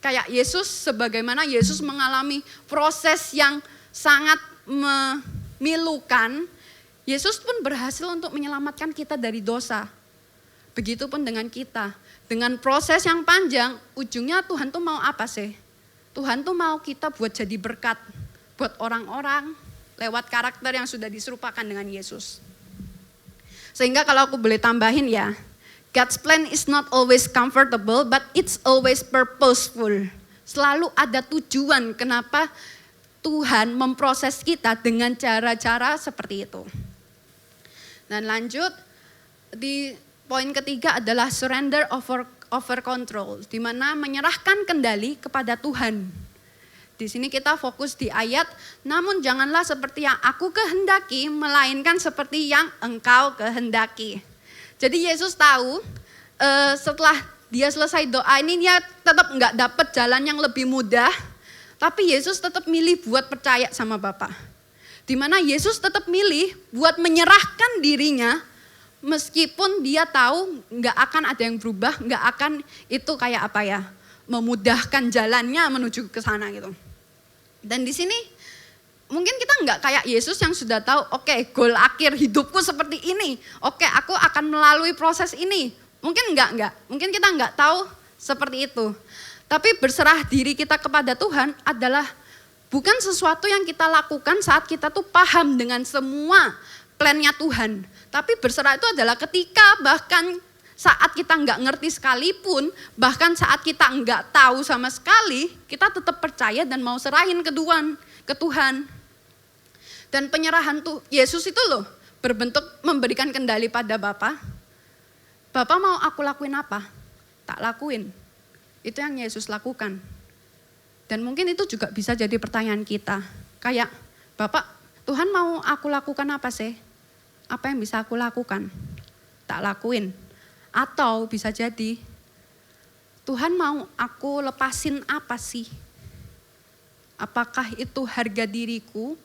kayak Yesus, sebagaimana Yesus mengalami proses yang sangat memilukan, Yesus pun berhasil untuk menyelamatkan kita dari dosa. Begitupun dengan kita. Dengan proses yang panjang, ujungnya Tuhan tuh mau apa sih? Tuhan tuh mau kita buat jadi berkat buat orang-orang lewat karakter yang sudah diserupakan dengan Yesus. Sehingga kalau aku boleh tambahin ya, God's plan is not always comfortable, but it's always purposeful. Selalu ada tujuan kenapa Tuhan memproses kita dengan cara-cara seperti itu. Dan lanjut, di poin ketiga adalah surrender over control, di mana menyerahkan kendali kepada Tuhan. Di sini kita fokus di ayat, namun janganlah seperti yang aku kehendaki, melainkan seperti yang engkau kehendaki. Jadi Yesus tahu setelah dia selesai doa ini, dia tetap nggak dapat jalan yang lebih mudah, tapi Yesus tetap milih buat percaya sama Bapa. Di mana Yesus tetap milih buat menyerahkan dirinya, meskipun dia tahu nggak akan ada yang berubah, nggak akan itu kayak apa ya, memudahkan jalannya menuju ke sana gitu. Dan di sini mungkin kita nggak kayak Yesus yang sudah tahu, oke, goal akhir hidupku seperti ini, oke, aku akan melalui proses ini. Mungkin nggak, mungkin kita nggak tahu seperti itu. Tapi berserah diri kita kepada Tuhan adalah bukan sesuatu yang kita lakukan saat kita tuh paham dengan semua plannya Tuhan. Tapi berserah itu adalah ketika bahkan saat kita nggak ngerti sekalipun, bahkan saat kita nggak tahu sama sekali, kita tetap percaya dan mau serahin ke Tuhan. Dan penyerahan tuh Yesus itu loh berbentuk memberikan kendali pada Bapa. Bapa mau aku lakuin apa? Tak lakuin. Itu yang Yesus lakukan. Dan mungkin itu juga bisa jadi pertanyaan kita. Kayak, Bapak, Tuhan mau aku lakukan apa sih? Apa yang bisa aku lakukan? Tak lakuin. Atau bisa jadi, Tuhan mau aku lepasin apa sih? Apakah itu harga diriku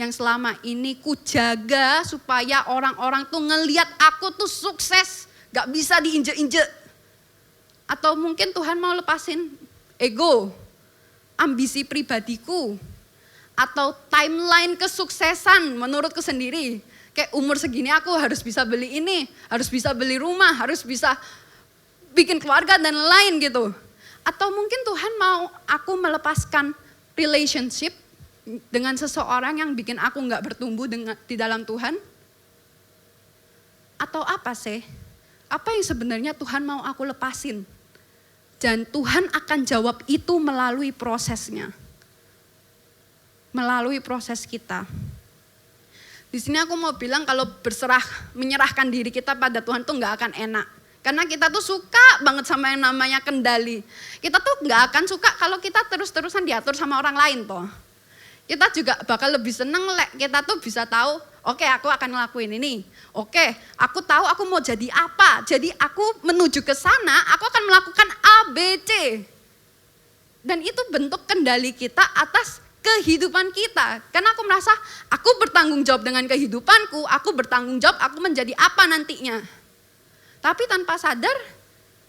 yang selama ini ku jaga supaya orang-orang tuh ngelihat aku tuh sukses, gak bisa diinjek-injek? Atau mungkin Tuhan mau lepasin ego, ambisi pribadiku, atau timeline kesuksesan menurutku sendiri. Kayak umur segini aku harus bisa beli ini, harus bisa beli rumah, harus bisa bikin keluarga dan lain gitu. Atau mungkin Tuhan mau aku melepaskan relationship dengan seseorang yang bikin aku gak bertumbuh di dalam Tuhan. Atau apa sih? Apa yang sebenarnya Tuhan mau aku lepasin? Dan Tuhan akan jawab itu melalui prosesnya. Melalui proses kita. Di sini aku mau bilang kalau menyerahkan diri kita pada Tuhan tuh gak akan enak. Karena kita tuh suka banget sama yang namanya kendali. Kita tuh gak akan suka kalau kita terus-terusan diatur sama orang lain toh. Kita juga bakal lebih seneng kita tuh bisa tahu, oke, aku akan ngelakuin ini. Oke, aku tahu aku mau jadi apa. Jadi aku menuju ke sana, aku akan melakukan A, B, C. Dan itu bentuk kendali kita atas kehidupan kita. Karena aku merasa aku bertanggung jawab dengan kehidupanku, aku bertanggung jawab aku menjadi apa nantinya. Tapi tanpa sadar,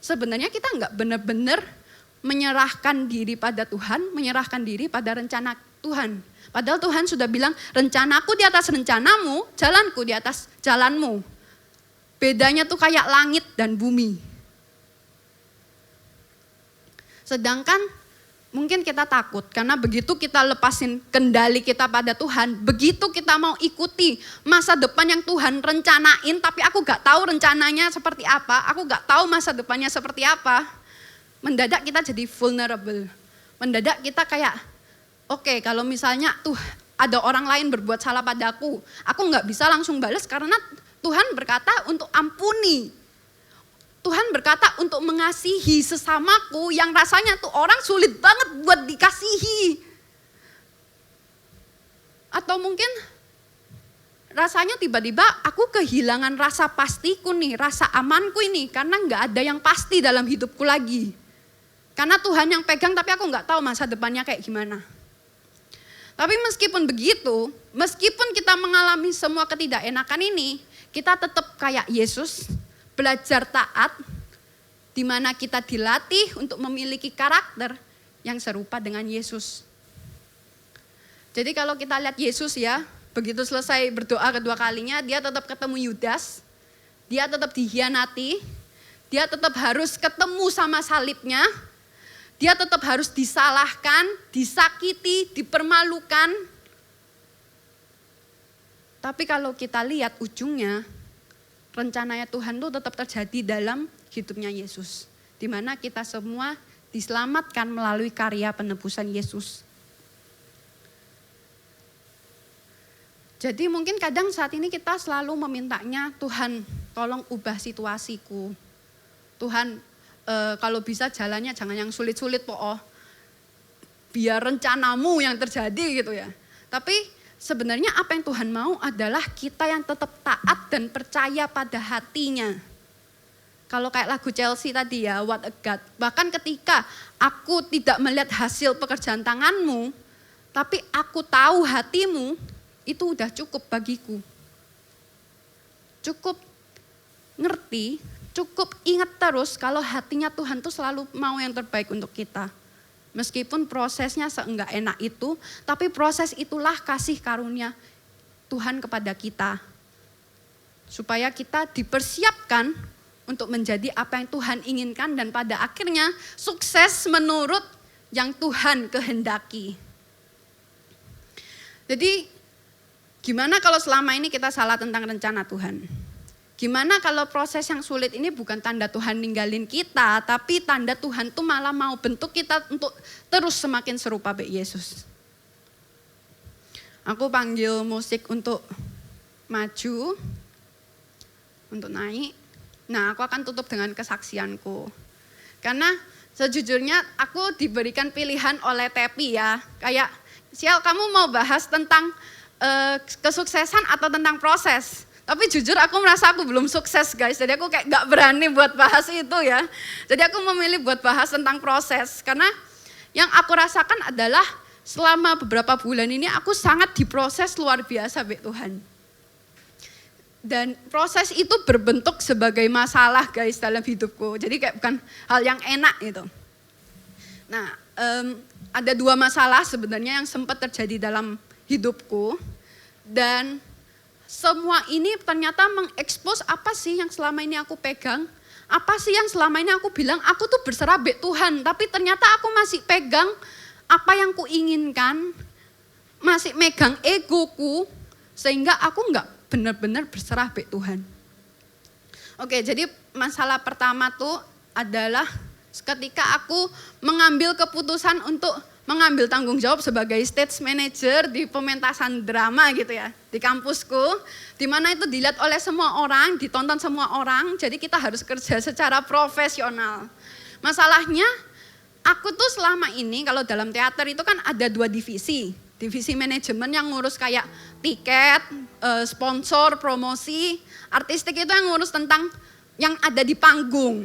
sebenarnya kita nggak benar-benar menyerahkan diri pada Tuhan, menyerahkan diri pada rencana Tuhan. Padahal Tuhan sudah bilang, rencanaku di atas rencanamu, jalanku di atas jalanmu. Bedanya tuh kayak langit dan bumi. Sedangkan mungkin kita takut, karena begitu kita lepasin kendali kita pada Tuhan, begitu kita mau ikuti masa depan yang Tuhan rencanain, tapi aku gak tahu rencananya seperti apa, aku gak tahu masa depannya seperti apa, mendadak kita jadi vulnerable. Mendadak kita kayak, oke, kalau misalnya tuh ada orang lain berbuat salah padaku, aku gak bisa langsung balas karena Tuhan berkata untuk ampuni. Tuhan berkata untuk mengasihi sesamaku yang rasanya tuh orang sulit banget buat dikasihi. Atau mungkin rasanya tiba-tiba aku kehilangan rasa pastiku nih, rasa amanku ini karena gak ada yang pasti dalam hidupku lagi. Karena Tuhan yang pegang tapi aku gak tahu masa depannya kayak gimana. Tapi meskipun begitu, meskipun kita mengalami semua ketidakenakan ini, kita tetap kayak Yesus, belajar taat, di mana kita dilatih untuk memiliki karakter yang serupa dengan Yesus. Jadi kalau kita lihat Yesus ya, begitu selesai berdoa kedua kalinya, dia tetap ketemu Yudas, dia tetap dihianati, dia tetap harus ketemu sama salibnya, dia tetap harus disalahkan, disakiti, dipermalukan. Tapi kalau kita lihat ujungnya, rencananya Tuhan itu tetap terjadi dalam hidupnya Yesus. Di mana kita semua diselamatkan melalui karya penebusan Yesus. Jadi mungkin kadang saat ini kita selalu memintanya, Tuhan tolong ubah situasiku. Tuhan kalau bisa jalannya jangan yang sulit-sulit biar rencanamu yang terjadi gitu ya. Tapi sebenarnya apa yang Tuhan mau adalah kita yang tetap taat dan percaya pada hatinya. Kalau kayak lagu Chelsea tadi ya, What a God. Bahkan ketika aku tidak melihat hasil pekerjaan tanganmu, tapi aku tahu hatimu, itu udah cukup bagiku. Cukup ngerti, cukup ingat terus kalau hatinya Tuhan tuh selalu mau yang terbaik untuk kita. Meskipun prosesnya seenggak enak itu, tapi proses itulah kasih karunia Tuhan kepada kita. Supaya kita dipersiapkan untuk menjadi apa yang Tuhan inginkan dan pada akhirnya sukses menurut yang Tuhan kehendaki. Jadi gimana kalau selama ini kita salah tentang rencana Tuhan? Gimana kalau proses yang sulit ini bukan tanda Tuhan ninggalin kita, tapi tanda Tuhan tuh malah mau bentuk kita untuk terus semakin serupa Baik Yesus. Aku panggil musik untuk maju, untuk naik. Nah, aku akan tutup dengan kesaksianku. Karena sejujurnya aku diberikan pilihan oleh Tepi ya. Kayak, Sial kamu mau bahas tentang kesuksesan atau tentang proses? Tapi jujur aku merasa aku belum sukses guys. Jadi aku kayak gak berani buat bahas itu ya. Jadi aku memilih buat bahas tentang proses. Karena yang aku rasakan adalah selama beberapa bulan ini aku sangat diproses luar biasa Baik Tuhan. Dan proses itu berbentuk sebagai masalah guys dalam hidupku. Jadi kayak bukan hal yang enak gitu. Nah ada 2 masalah sebenarnya yang sempat terjadi dalam hidupku. Dan semua ini ternyata mengekspos apa sih yang selama ini aku pegang. Apa sih yang selama ini aku bilang aku tuh berserah Baik Tuhan. Tapi ternyata aku masih pegang apa yang kuinginkan. Masih megang egoku. Sehingga aku enggak benar-benar berserah Baik Tuhan. Oke, jadi masalah pertama tuh adalah ketika aku mengambil keputusan untuk mengambil tanggung jawab sebagai stage manager di pementasan drama gitu ya, di kampusku, di mana itu dilihat oleh semua orang, ditonton semua orang, jadi kita harus kerja secara profesional. Masalahnya, aku tuh selama ini kalau dalam teater itu kan ada 2 divisi. Divisi manajemen yang ngurus kayak tiket, sponsor, promosi, artistik itu yang ngurus tentang yang ada di panggung,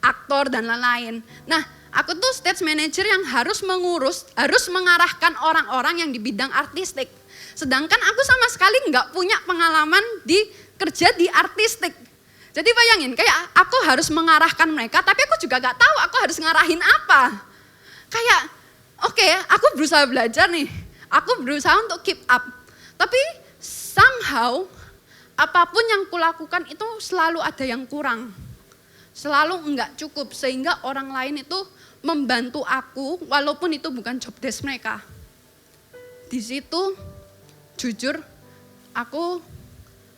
aktor dan lain-lain. Nah, aku tuh stage manager yang harus mengarahkan orang-orang yang di bidang artistik. Sedangkan aku sama sekali nggak punya pengalaman kerja di artistik. Jadi bayangin, kayak aku harus mengarahkan mereka, tapi aku juga nggak tahu aku harus ngarahin apa. Kayak, oke, aku berusaha belajar nih. Aku berusaha untuk keep up, tapi somehow apapun yang kulakukan itu selalu ada yang kurang. Selalu enggak cukup sehingga orang lain itu membantu aku walaupun itu bukan job desk mereka. Di situ jujur aku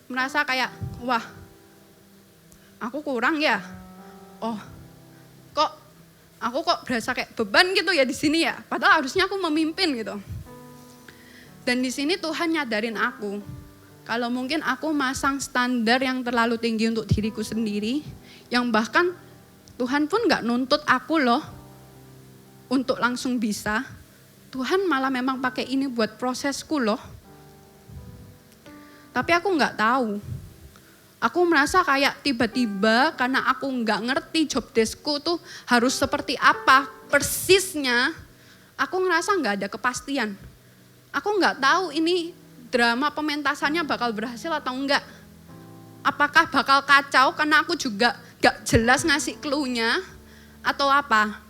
merasa kayak wah aku kurang ya. Oh aku kok berasa kayak beban gitu ya di sini ya. Padahal harusnya aku memimpin gitu. Dan di sini Tuhan nyadarin aku, kalau mungkin aku masang standar yang terlalu tinggi untuk diriku sendiri, yang bahkan Tuhan pun gak nuntut aku loh untuk langsung bisa. Tuhan malah memang pakai ini buat prosesku loh. Tapi aku gak tahu. Aku merasa kayak tiba-tiba karena aku gak ngerti job deskku tuh harus seperti apa persisnya, aku ngerasa gak ada kepastian. Aku nggak tahu ini drama pementasannya bakal berhasil atau enggak. Apakah bakal kacau karena aku juga nggak jelas ngasih clue-nya atau apa.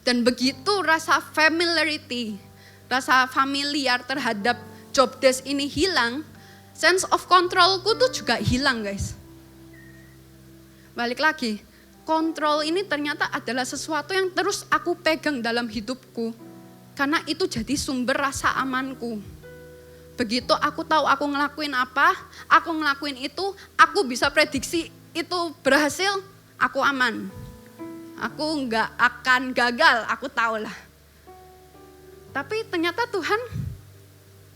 Dan begitu rasa familiarity, rasa familiar terhadap job desk ini hilang, sense of controlku tuh juga hilang guys. Balik lagi, kontrol ini ternyata adalah sesuatu yang terus aku pegang dalam hidupku. Karena itu jadi sumber rasa amanku. Begitu aku tahu aku ngelakuin apa, aku ngelakuin itu, aku bisa prediksi itu berhasil, aku aman. Aku nggak akan gagal, aku tahu lah. Tapi ternyata Tuhan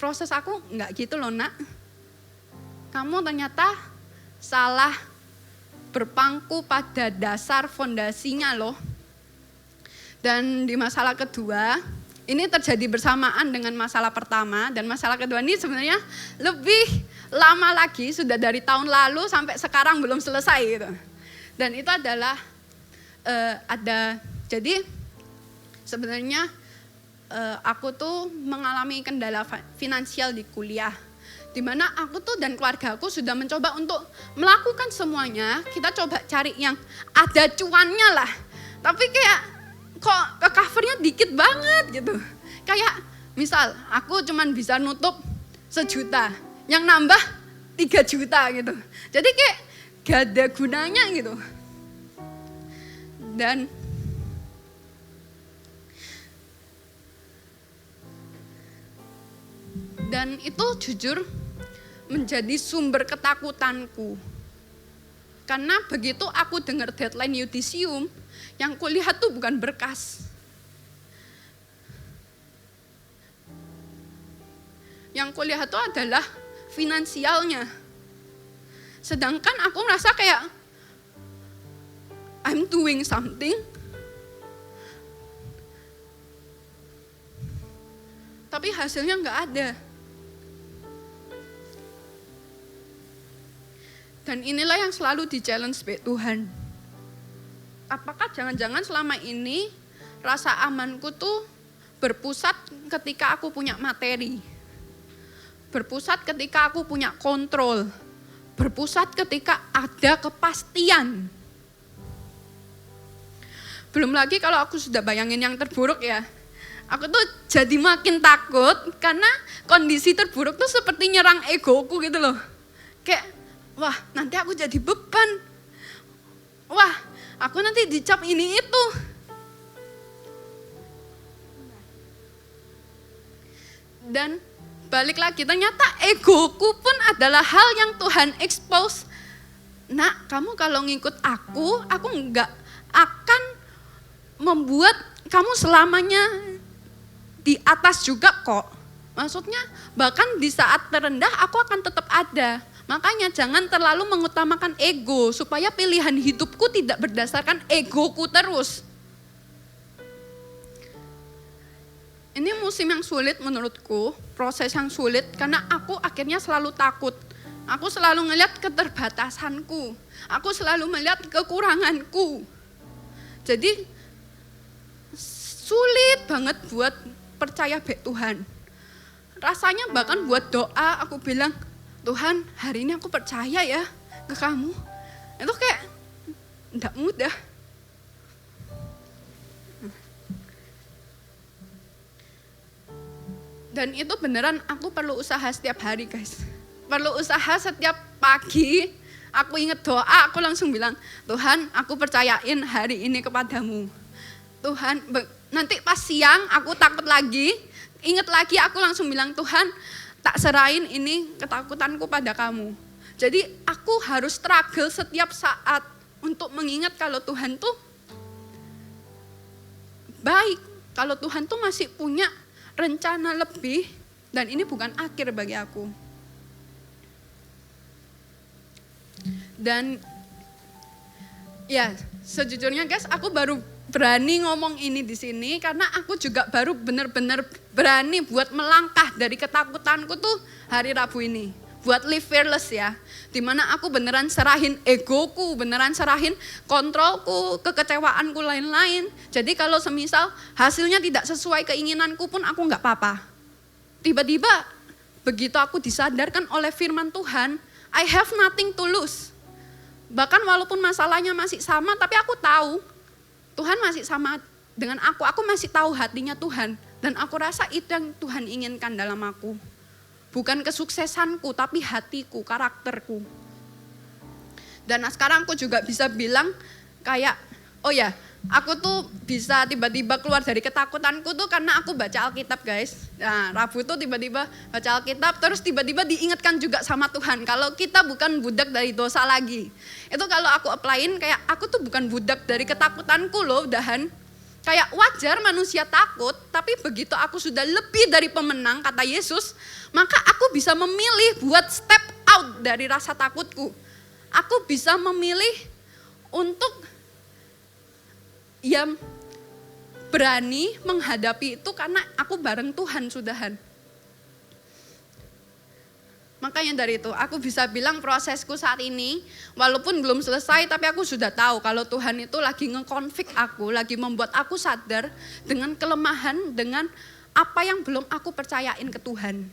proses aku enggak gitu loh nak. Kamu ternyata salah berpangku pada dasar fondasinya loh. Dan di masalah kedua, ini terjadi bersamaan dengan masalah pertama, dan masalah kedua ini sebenarnya lebih lama lagi, sudah dari tahun lalu sampai sekarang belum selesai gitu. Dan itu adalah jadi sebenarnya aku tuh mengalami kendala finansial di kuliah. Di mana aku tuh dan keluarga aku sudah mencoba untuk melakukan semuanya, kita coba cari yang ada cuannya lah. Tapi kayak kok ke covernya dikit banget gitu. Kayak misal aku cuman bisa nutup 1 juta, yang nambah 3 juta gitu. Jadi kayak gak ada gunanya gitu. Dan itu jujur menjadi sumber ketakutanku. Karena begitu aku dengar deadline yudisium, yang kulihat tuh bukan berkas. Yang kulihat tuh adalah finansialnya. Sedangkan aku merasa kayak I'm doing something, tapi hasilnya nggak ada. Dan inilah yang selalu di-challenge Tuhan. Apakah jangan-jangan selama ini rasa amanku tuh berpusat ketika aku punya materi. Berpusat ketika aku punya kontrol. Berpusat ketika ada kepastian. Belum lagi kalau aku sudah bayangin yang terburuk ya. Aku tuh jadi makin takut karena kondisi terburuk tuh seperti nyerang egoku gitu loh. Kayak, wah nanti aku jadi beban. Wah aku nanti dicap ini itu. Dan balik lagi ternyata egoku pun adalah hal yang Tuhan expose. Nak kamu kalau ngikut aku nggak akan membuat kamu selamanya di atas juga kok. Maksudnya bahkan di saat terendah aku akan tetap ada. Makanya jangan terlalu mengutamakan ego supaya pilihan hidupku tidak berdasarkan egoku terus. Ini musim yang sulit menurutku, proses yang sulit karena aku akhirnya selalu takut. Aku selalu ngelihat keterbatasanku. Aku selalu melihat kekuranganku. Jadi sulit banget buat percaya baik Tuhan. Rasanya bahkan buat doa aku bilang, Tuhan hari ini aku percaya ya ke kamu. Itu kayak enggak mudah. Dan itu beneran aku perlu usaha setiap hari guys. Perlu usaha setiap pagi. Aku ingat doa, aku langsung bilang, Tuhan aku percayain hari ini kepadamu. Tuhan, nanti pas siang aku takut lagi, ingat lagi aku langsung bilang, Tuhan tak serahin ini ketakutanku pada kamu. Jadi aku harus struggle setiap saat untuk mengingat kalau Tuhan tuh baik. Kalau Tuhan tuh masih punya rencana lebih dan ini bukan akhir bagi aku. Dan ya sejujurnya guys, aku baru berani ngomong ini di sini karena aku juga baru benar-benar berani buat melangkah dari ketakutanku tuh hari Rabu ini. Buat live fearless ya. Dimana aku beneran serahin egoku, beneran serahin kontrolku, kekecewaanku lain-lain. Jadi kalau semisal hasilnya tidak sesuai keinginanku pun aku nggak apa-apa. Tiba-tiba begitu aku disadarkan oleh firman Tuhan, I have nothing to lose. Bahkan walaupun masalahnya masih sama, tapi aku tahu Tuhan masih sama dengan aku masih tahu hatinya Tuhan. Dan aku rasa itu yang Tuhan inginkan dalam aku. Bukan kesuksesanku, tapi hatiku, karakterku. Dan sekarang aku juga bisa bilang kayak, oh ya, aku tuh bisa tiba-tiba keluar dari ketakutanku tuh karena aku baca Alkitab guys. Nah Rabu tuh tiba-tiba baca Alkitab, terus tiba-tiba diingatkan juga sama Tuhan. Kalau kita bukan budak dari dosa lagi. Itu kalau aku applyin kayak, aku tuh bukan budak dari ketakutanku loh udahan. Kayak wajar manusia takut, tapi begitu aku sudah lebih dari pemenang, kata Yesus, maka aku bisa memilih buat step out dari rasa takutku. Aku bisa memilih untuk ya berani menghadapi itu karena aku bareng Tuhan sudahan. Makanya dari itu aku bisa bilang prosesku saat ini walaupun belum selesai tapi aku sudah tahu kalau Tuhan itu lagi ngekonflik aku, lagi membuat aku sadar dengan kelemahan, dengan apa yang belum aku percayain ke Tuhan.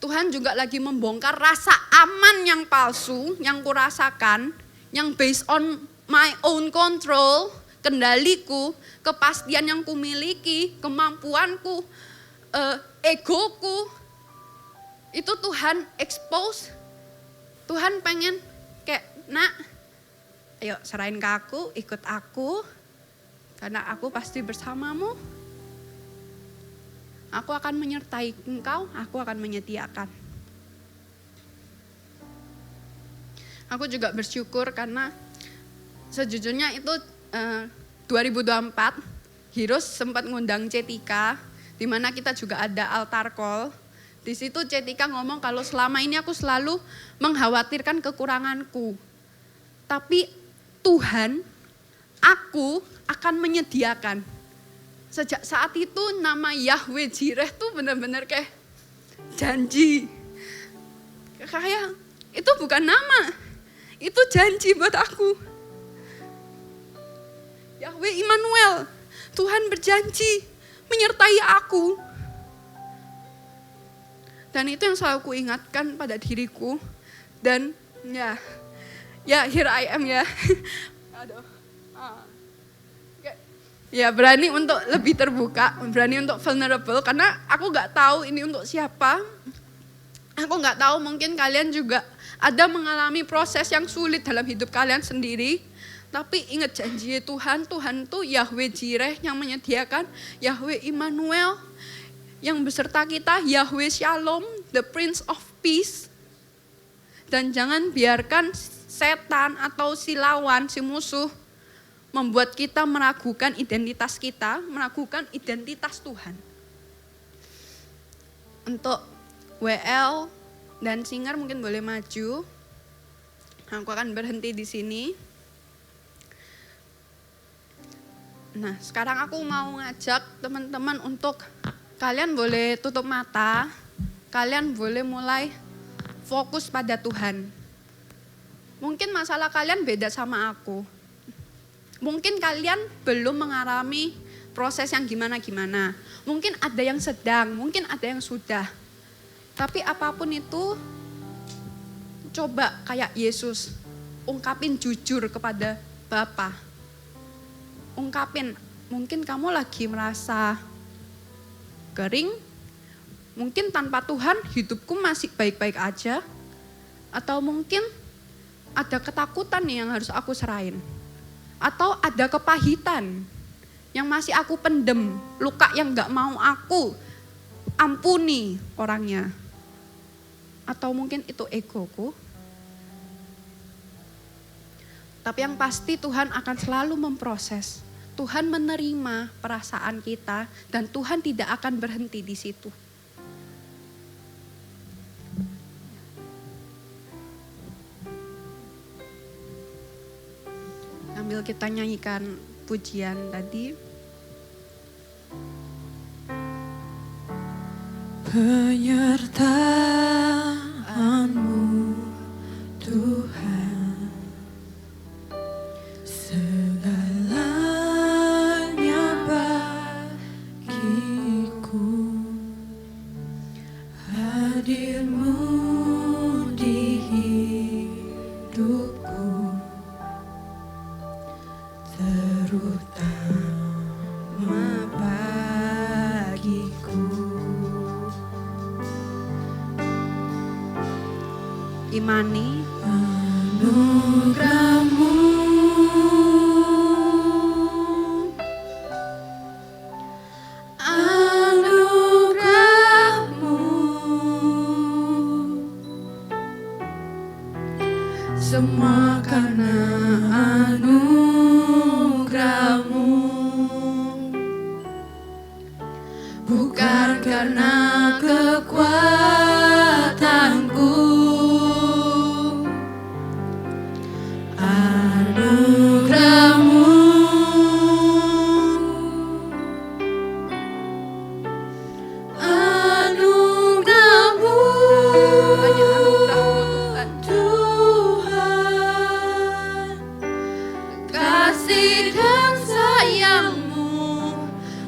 Tuhan juga lagi membongkar rasa aman yang palsu yang kurasakan, yang based on my own control, kendaliku, kepastian yang kumiliki, kemampuanku, egoku. Itu Tuhan expose, Tuhan pengen kayak, nak, ayo serahin ke aku, ikut aku, karena aku pasti bersamamu. Aku akan menyertai engkau, aku akan menyediakan. Aku juga bersyukur karena sejujurnya itu 2024, Heroes sempat ngundang Cetika, di mana kita juga ada altar call. Di situ Cetika ngomong kalau selama ini aku selalu mengkhawatirkan kekuranganku. Tapi Tuhan, aku akan menyediakan. Sejak saat itu nama Yahweh Jireh tuh benar-benar kayak janji. Kayak itu bukan nama, itu janji buat aku. Yahweh Immanuel, Tuhan berjanji menyertai aku. Dan itu yang selalu ku ingatkan pada diriku. Dan ya here I am ya. Aduh. Ya berani untuk lebih terbuka, berani untuk vulnerable. Karena aku gak tahu ini untuk siapa. Aku gak tahu mungkin kalian juga ada mengalami proses yang sulit dalam hidup kalian sendiri. Tapi ingat janji Tuhan, Tuhan tuh Yahweh Jireh yang menyediakan, Yahweh Immanuel yang beserta kita, Yahweh Shalom, the Prince of Peace. Dan jangan biarkan setan atau si lawan, si musuh membuat kita meragukan identitas kita, meragukan identitas Tuhan. Untuk WL dan Singer mungkin boleh maju. Aku akan berhenti di sini. Nah, sekarang aku mau ngajak teman-teman untuk kalian boleh tutup mata, kalian boleh mulai fokus pada Tuhan. Mungkin masalah kalian beda sama aku. Mungkin kalian belum mengalami proses yang gimana-gimana. Mungkin ada yang sedang, mungkin ada yang sudah. Tapi apapun itu, coba kayak Yesus, ungkapin jujur kepada Bapa. Ungkapin, mungkin kamu lagi merasa kering, mungkin tanpa Tuhan hidupku masih baik-baik aja, atau mungkin ada ketakutan nih yang harus aku serahin, atau ada kepahitan yang masih aku pendem, luka yang gak mau aku ampuni orangnya, atau mungkin itu egoku. Tapi yang pasti Tuhan akan selalu memproses. Tuhan menerima perasaan kita dan Tuhan tidak akan berhenti di situ. Sambil kita nyanyikan pujian tadi. Penyertaanmu Tuhan, segalanya bagiku, hadirmu di hidupku, terutama bagiku. Imani Anugerahmu, anugerahmu, semua karena anugerahmu. bukan karena kekuatanku, anugerah-Mu, anugerah-Mu, hanya anugerah-Mu Tuhan, kasih dan sayang-Mu,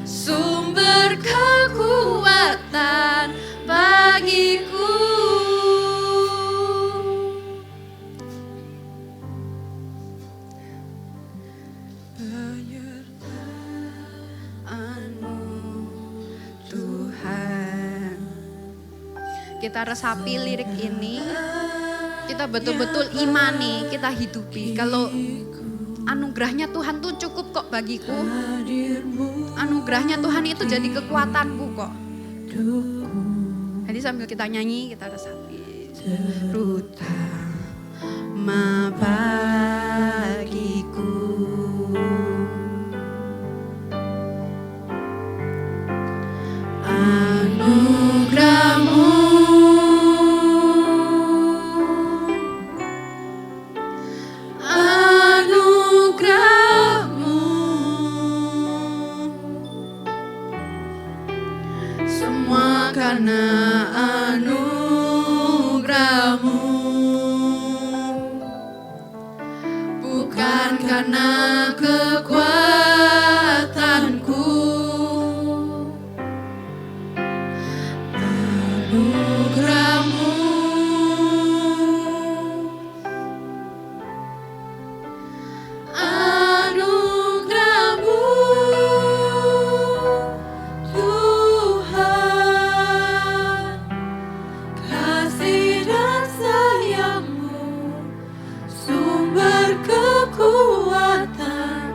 sumber kekuatan bagiku. Penyertaan-Mu Tuhan. Kita resapi lirik ini, kita betul-betul imani, kita hidupi. Kalau anugerahnya Tuhan tuh cukup kok bagiku. Anugerahnya Tuhan itu jadi kekuatanku kok. Jadi sambil kita nyanyi, kita resapi. Terutama bagiku. Anugerah-Mu, anugerah-Mu, semua karena anugerah-Mu, bukan karena kekuatanku. Anugerah-Mu, anugerah-Mu, Tuhan, kasih dan sayang-Mu, sumber kekuatan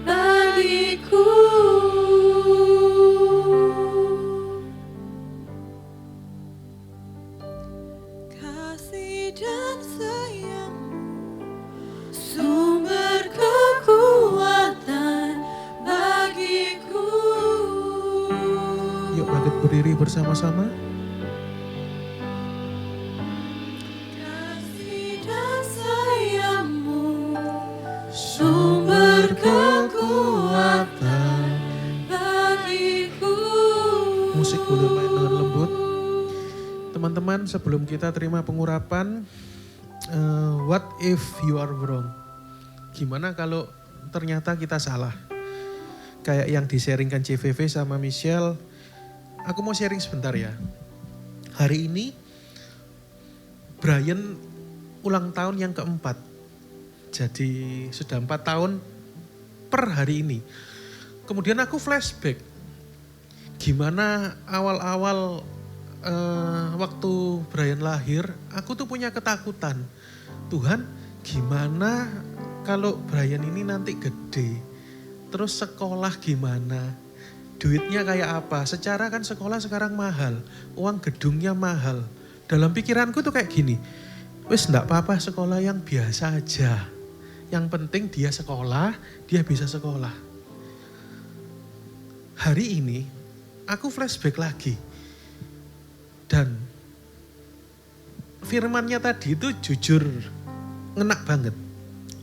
bagiku. Kasih dan sayang-Mu, sumber kekuatan bagiku. Yuk bangkit berdiri bersama-sama. Kasih dan sayang-Mu, sumber kekuatan bagiku. Musik boleh main dengan lembut. Teman-teman, sebelum kita terima pengurapan, what if you are wrong? Gimana kalau ternyata kita salah? Kayak yang di-sharingkan JVV sama Michelle, aku mau sharing sebentar ya. Hari ini Brian ulang tahun yang keempat. Jadi sudah 4 tahun per hari ini. Kemudian aku flashback. Gimana awal-awal waktu Brian lahir, aku tuh punya ketakutan. Tuhan, gimana kalau Brian ini nanti gede? Terus sekolah gimana? Duitnya kayak apa? Secara kan sekolah sekarang mahal, uang gedungnya mahal. Dalam pikiranku tuh kayak gini, wis enggak apa-apa sekolah yang biasa aja. Yang penting dia sekolah, dia bisa sekolah. Hari ini aku flashback lagi. Dan firmannya tadi itu jujur ngenak banget.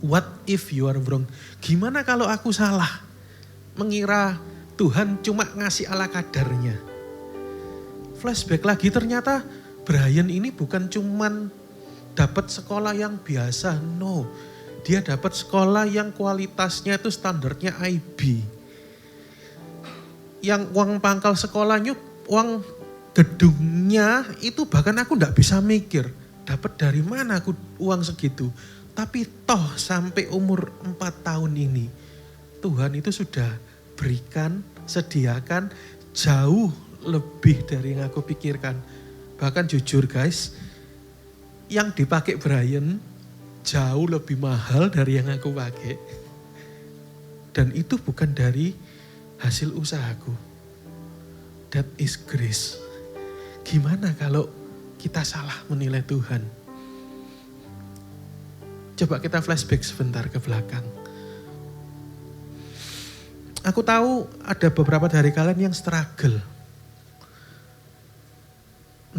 What if you are wrong? Gimana kalau aku salah? Mengira Tuhan cuma ngasih ala kadarnya. Flashback lagi, ternyata Brian ini bukan cuman dapat sekolah yang biasa, no. Dia dapat sekolah yang kualitasnya itu standarnya IB. Yang uang pangkal sekolahnya, uang gedungnya itu bahkan aku enggak bisa mikir. Dapat dari mana aku uang segitu. Tapi toh sampai umur 4 tahun ini, Tuhan itu sudah berikan, sediakan jauh lebih dari yang aku pikirkan. Bahkan jujur guys, yang dipakai Brian jauh lebih mahal dari yang aku pakai. Dan itu bukan dari hasil usahaku. That is grace. Gimana kalau kita salah menilai Tuhan? Coba kita flashback sebentar ke belakang. Aku tahu ada beberapa dari kalian yang struggle.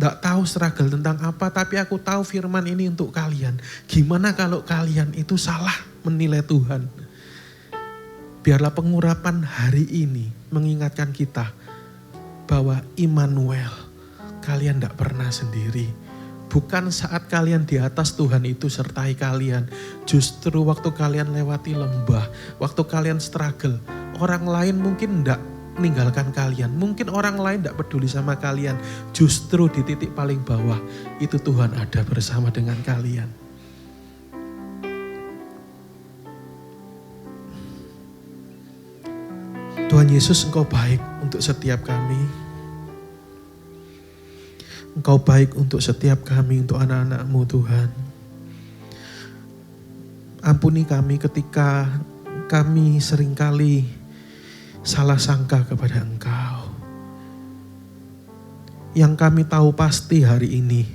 enggak tahu struggle tentang apa, tapi aku tahu firman ini untuk kalian. Gimana kalau kalian itu salah menilai Tuhan? Biarlah pengurapan hari ini mengingatkan kita bahwa Immanuel, kalian enggak pernah sendiri. Bukan saat kalian di atas Tuhan itu sertai kalian. Justru waktu kalian lewati lembah, waktu kalian struggle, orang lain mungkin enggak meninggalkan kalian. Mungkin orang lain enggak peduli sama kalian. Justru di titik paling bawah, itu Tuhan ada bersama dengan kalian. Tuhan Yesus, Engkau baik untuk setiap kami. Engkau baik untuk setiap kami, untuk anak-anak-Mu Tuhan. Ampuni kami ketika kami seringkali salah sangka kepada Engkau. Yang kami tahu pasti hari ini,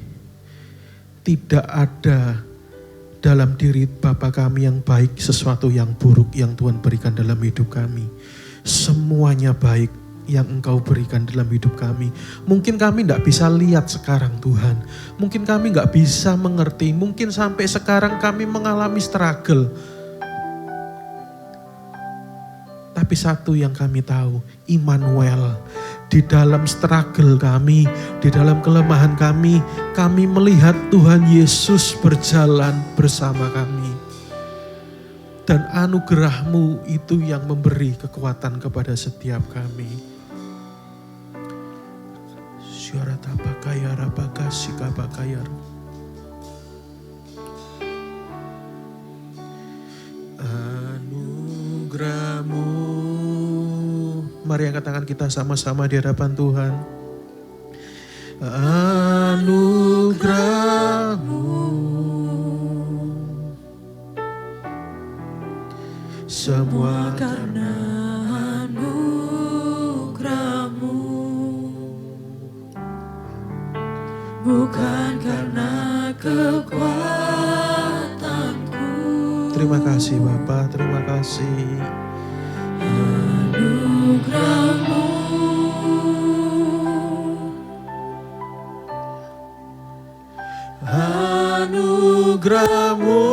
tidak ada dalam diri Bapa kami yang baik sesuatu yang buruk yang Tuhan berikan dalam hidup kami. Semuanya baik yang Engkau berikan dalam hidup kami. Mungkin kami tidak bisa lihat sekarang Tuhan. Mungkin kami tidak bisa mengerti. Mungkin sampai sekarang kami mengalami struggle. Tapi satu yang kami tahu, Immanuel, di dalam struggle kami, di dalam kelemahan kami melihat Tuhan Yesus berjalan bersama kami. Dan anugerah-Mu itu yang memberi kekuatan kepada setiap kami. Syarata bakayar bakasika bakayar. Anugerah-Mu. Mari angkat tangan kita sama-sama di hadapan Tuhan. Anugerah-Mu. Semua karena anugerah-Mu, bukan karena kekuatanku. Terima kasih Bapa, terima kasih. Anugerah-Mu, Anugerah-Mu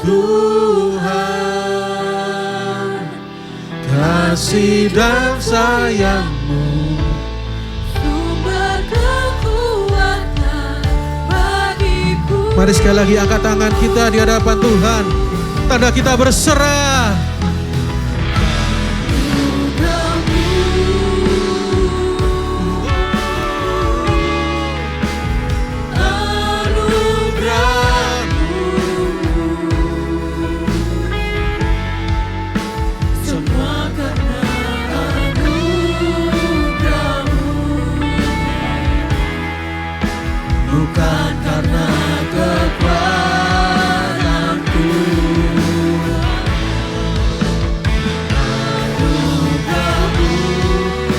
Tuhan, kasih dan sayang-Mu, sumber kekuatan bagiku. mari sekali lagi angkat tangan kita di hadapan Tuhan. Tanda kita berserah. Bukan karena kekuatanku.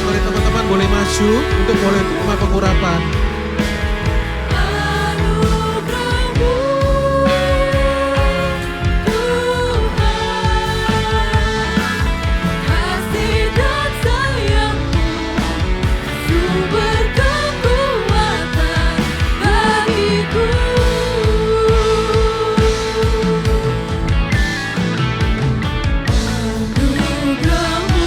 Mari teman-teman boleh maju untuk boleh terima pengurapan. Anugerah-Mu Tuhan, kasih dan sayang-Mu, sumber kekuatan bagiku. Anugerah-Mu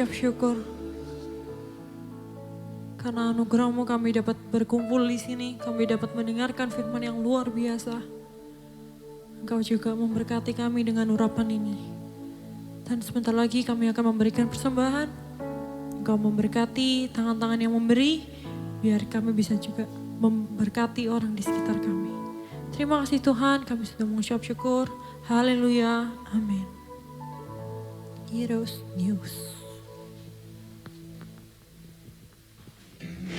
mengucap syukur. Karena anugerah-Mu kami dapat berkumpul di sini, kami dapat mendengarkan firman yang luar biasa. Engkau juga memberkati kami dengan urapan ini. Dan sebentar lagi kami akan memberikan persembahan. Engkau memberkati tangan-tangan yang memberi, biar kami bisa juga memberkati orang di sekitar kami. Terima kasih Tuhan, kami sudah mengucap syukur. Haleluya, amin. Heroes News.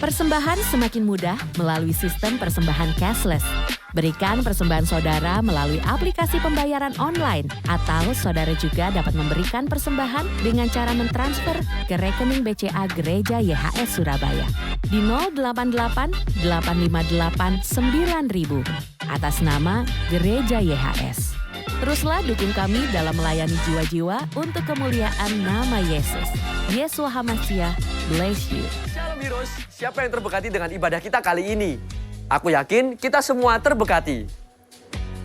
Persembahan semakin mudah melalui sistem persembahan cashless. Berikan persembahan saudara melalui aplikasi pembayaran online atau saudara juga dapat memberikan persembahan dengan cara mentransfer ke rekening BCA Gereja YHS Surabaya di 088 858 9000 atas nama Gereja YHS. Teruslah dukung kami dalam melayani jiwa-jiwa untuk kemuliaan nama Yesus. Yesua HaMashiach, bless you. Shalom Heroes, siapa yang terberkati dengan ibadah kita kali ini? Aku yakin kita semua terberkati.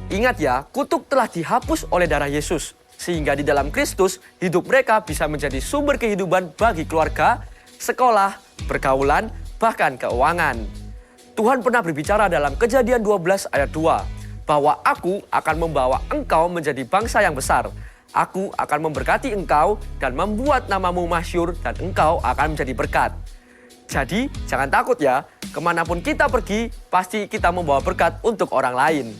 Ingat ya, kutuk telah dihapus oleh darah Yesus. Sehingga di dalam Kristus, hidup mereka bisa menjadi sumber kehidupan bagi keluarga, sekolah, pergaulan, bahkan keuangan. Tuhan pernah berbicara dalam Kejadian 12 ayat 2. Bahwa aku akan membawa engkau menjadi bangsa yang besar. Aku akan memberkati engkau dan membuat namamu masyhur dan engkau akan menjadi berkat. Jadi jangan takut ya, kemanapun kita pergi pasti kita membawa berkat untuk orang lain.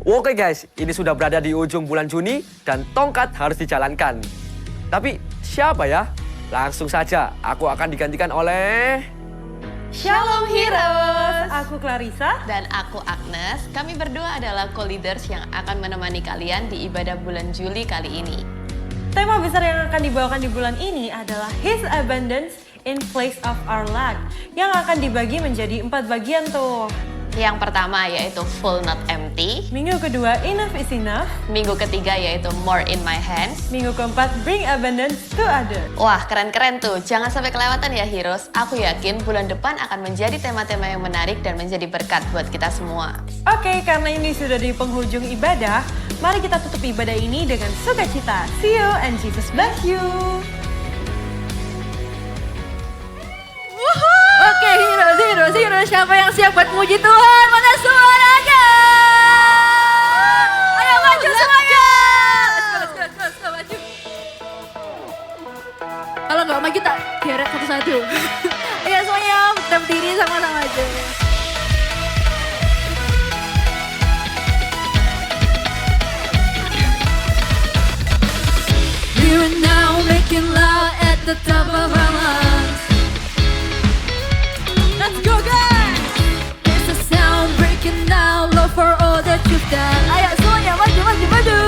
Oke guys, ini sudah berada di ujung bulan Juni dan tongkat harus dijalankan. Tapi siapa ya? Langsung saja, aku akan digantikan oleh... Shalom Heroes, Aku Clarissa. dan aku Agnes. Kami berdua adalah co-leaders yang akan menemani kalian di ibadah bulan Juli kali ini. Tema besar yang akan dibawakan di bulan ini adalah His Abundance in Place of Our Lack, yang akan dibagi menjadi 4 bagian tuh. Yang pertama yaitu Full Not Empty. Minggu kedua Enough is Enough. Minggu ketiga yaitu More in My Hands. Minggu keempat Bring Abundance to Others. Wah, keren-keren tuh. Jangan sampai kelewatan ya Heroes. Aku yakin bulan depan akan menjadi tema-tema yang menarik dan menjadi berkat buat kita semua. Oke, karena ini sudah di penghujung ibadah, mari kita tutup ibadah ini dengan sukacita. See you and Jesus bless you. Oke, heroes, siapa yang siap buat muji Tuhan? Mana suaranya? Ayo maju semuanya! Let's go, maju. Kalau nggak maju tak geret satu-satu. Ayo semuanya, berdiri sama-sama aja. We are now making loud at the top of our lungs. Let's go guys! There's a sound breaking now, love for all that you've done. Ayo semuanya maju, maju, maju.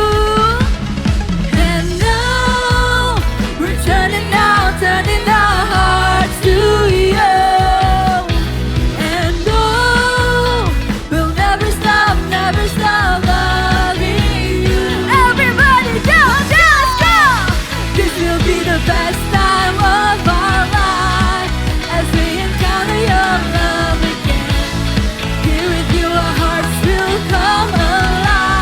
And now, we're turning our hearts to you. And oh, we'll never stop loving you. Everybody jump, let's go! This will be the best time of our life as we encounter your love again. Here with you our hearts will come alive.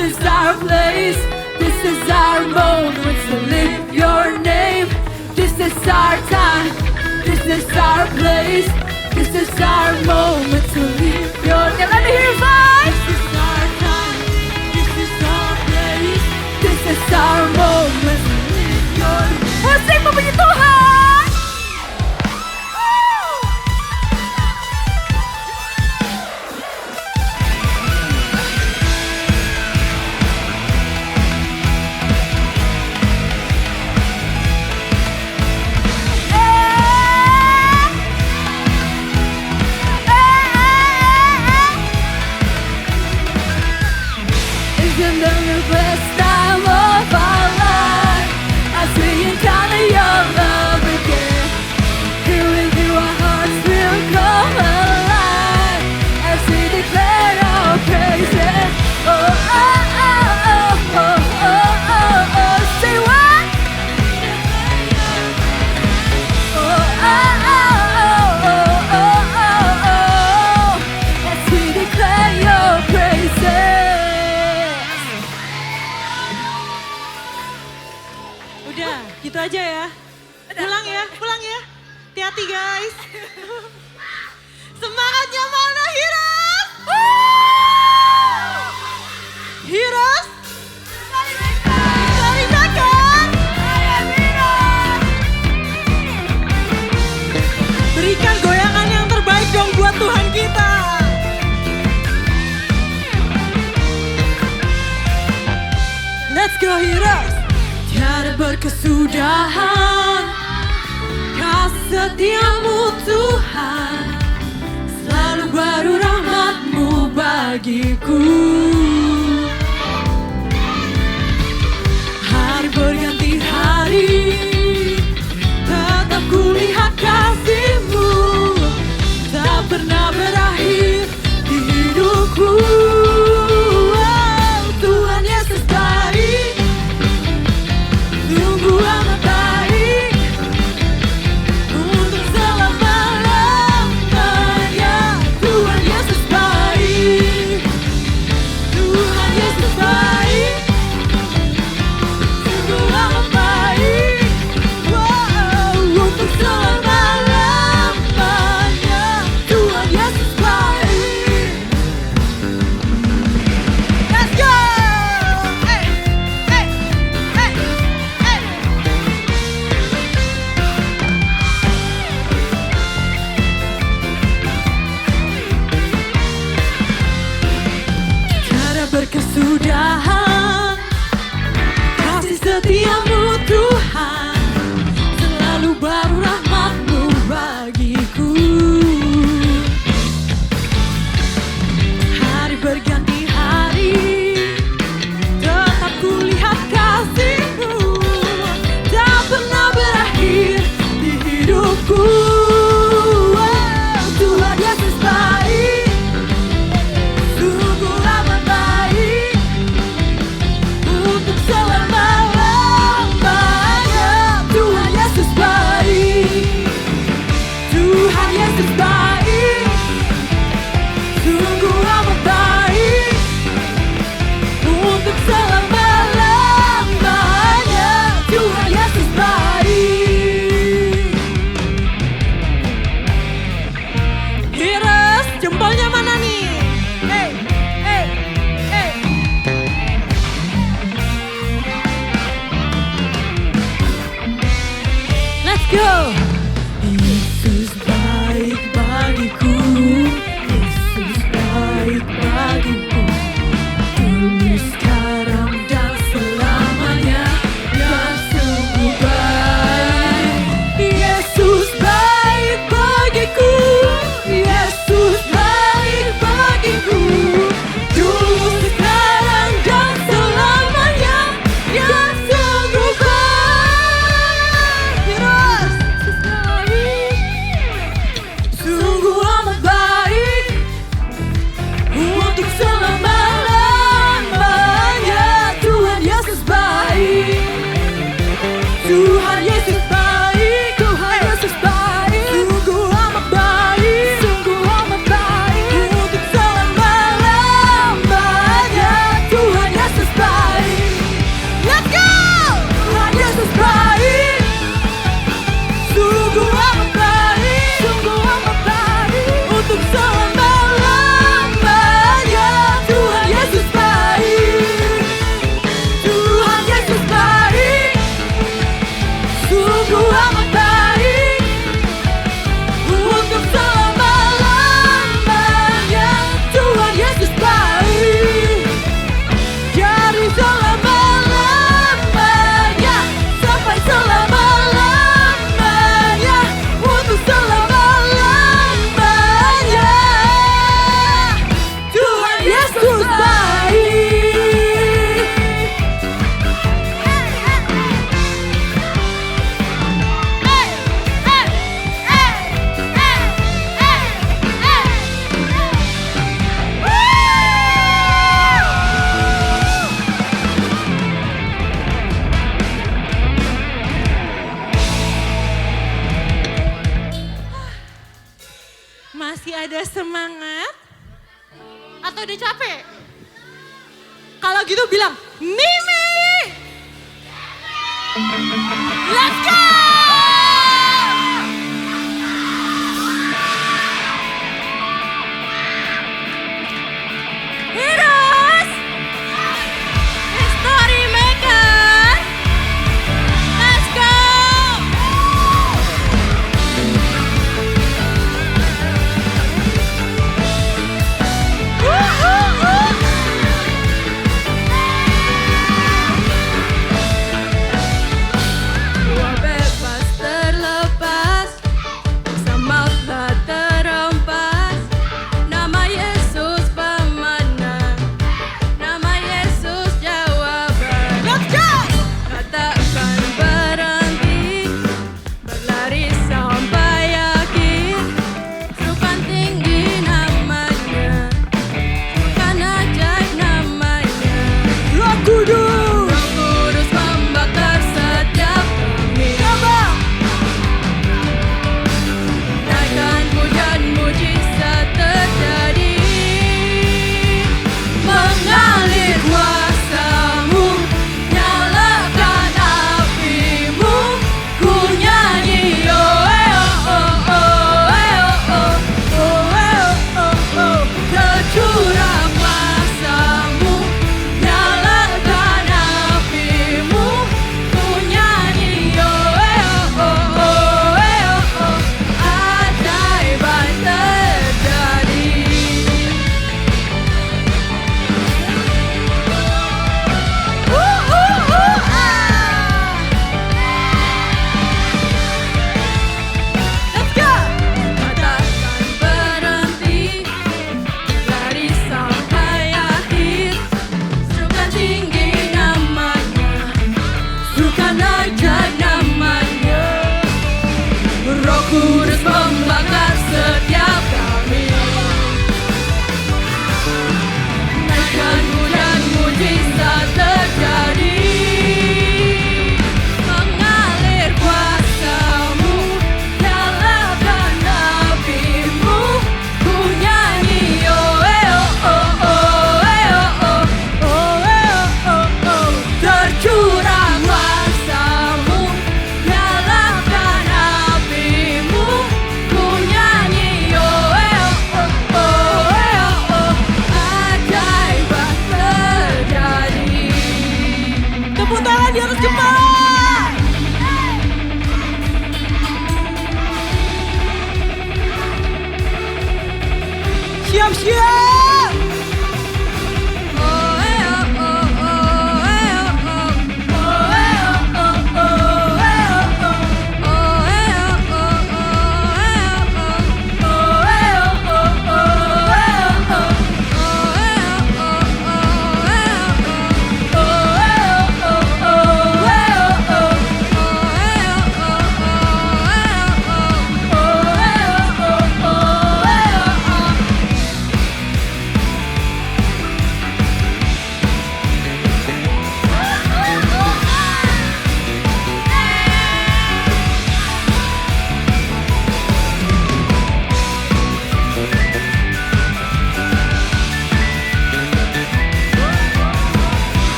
is our place. This is our moment to lift your name. This is our time. This is our place. This is our moment to lift your name. Let me hear your voice. This is our time. This is our place. This is our moment to lift your name. Musik memuji Tuhan. Udah, gitu aja ya. Pulang ya, pulang ya. Hati-hati guys. Semangatnya mana Heroes? Heroes? Dari belakang. Berikan goyangan yang terbaik dong buat Tuhan kita. Let's go Heroes. Tiada berkesudahan, kasih setiamu Tuhan, selalu baru rahmat-Mu bagiku. Hari berganti hari, tetap kulihat kasih-Mu, tak pernah berakhir di hidupku. Tuhan Yesus baik, sungguh amat baik, untuk selama-lamanya. Tuhan Yesus baik, Tuhan ada semangat? Atau udah capek? Kalau gitu bilang, Mimi! Let's go! Heroes! History maker! Let's go! Gua bebas terlepas, semangat terempas. Nama Yesus pemenang, nama Yesus jawaban. Katakan berhenti, berlari sampai yakin. Serukan tinggi namanya, serukan ajaib namanya. Roh Kudus membakar setiap kami. Naikkan pujian mujizat terjadi. Mengalir kuasa-Mu, nyalakan api-Mu. Ku nyanyi oh oh oh oh oh oh oh oh. Tercurah kuasa-Mu, nyalakan api-Mu. Ku nyanyi oh oh oh oh oh. Ajaiban terjadi. Let's go! Katakan berhenti, lari sampai akhir. Serukan tinggi namanya, serukan ajaib namanya. Roh Kudus membakar setiap kami. Naikkan pujian mujizat terjadi. Mengalir kuasa-Mu, nyalakan api-Mu. Ku nyanyi oh oh oh oh oh oh oh. Tercurah kuasa-Mu, nyalakan api-Mu. Ku nyanyi oh oh oh oh. Ajaiban terjadi. Tepuk tangan di atas kepala! Siap-siap!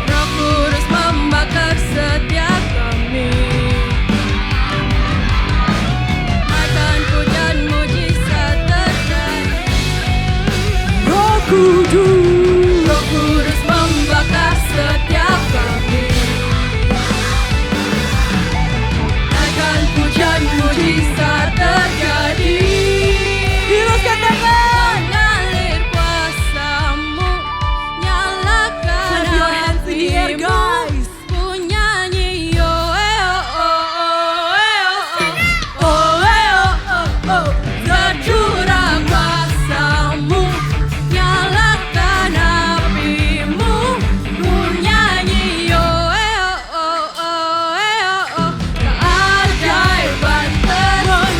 Roh Kudus membakar setiap kami. Naikkan pujian mujizat terjadi. Roh Kudus membakar setiap kami. Naikkan pujian mujizat terjadi. Terus katakan. Mengalir kuasa-Mu, nyalakan api-Mu. Ku nyanyi oh oh oh oh oh. Tercurah kuasa-Mu, nyalakan api-Mu. Ku nyanyi oh oh oh oh. Keajaiban terjadi.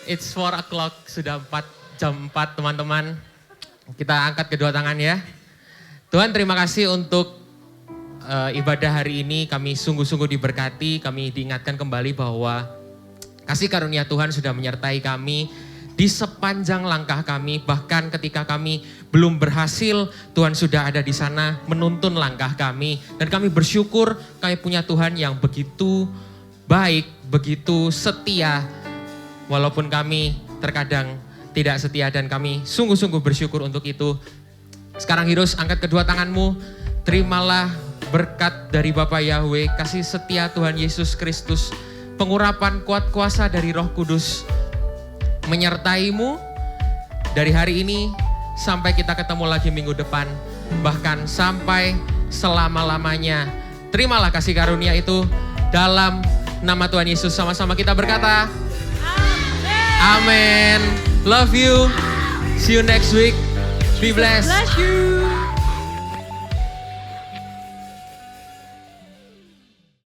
It's 4 o'clock, sudah jam 4 teman-teman. Kita angkat kedua tangan ya. Tuhan terima kasih untuk ibadah hari ini. Kami sungguh-sungguh diberkati, kami diingatkan kembali bahwa kasih karunia Tuhan sudah menyertai kami di sepanjang langkah kami. Bahkan ketika kami belum berhasil, Tuhan sudah ada di sana menuntun langkah kami. Dan kami bersyukur kami punya Tuhan yang begitu baik, begitu setia. Walaupun kami terkadang tidak setia dan kami sungguh-sungguh bersyukur untuk itu. Sekarang Heroes, angkat kedua tanganmu. Terimalah berkat dari Bapa Yahweh, kasih setia Tuhan Yesus Kristus, pengurapan kuat kuasa dari Roh Kudus menyertaimu dari hari ini sampai kita ketemu lagi minggu depan, bahkan sampai selama-lamanya. Terimalah kasih karunia itu dalam nama Tuhan Yesus. Sama-sama kita berkata, Amen. Love you. See you next week. Be blessed. Bless you.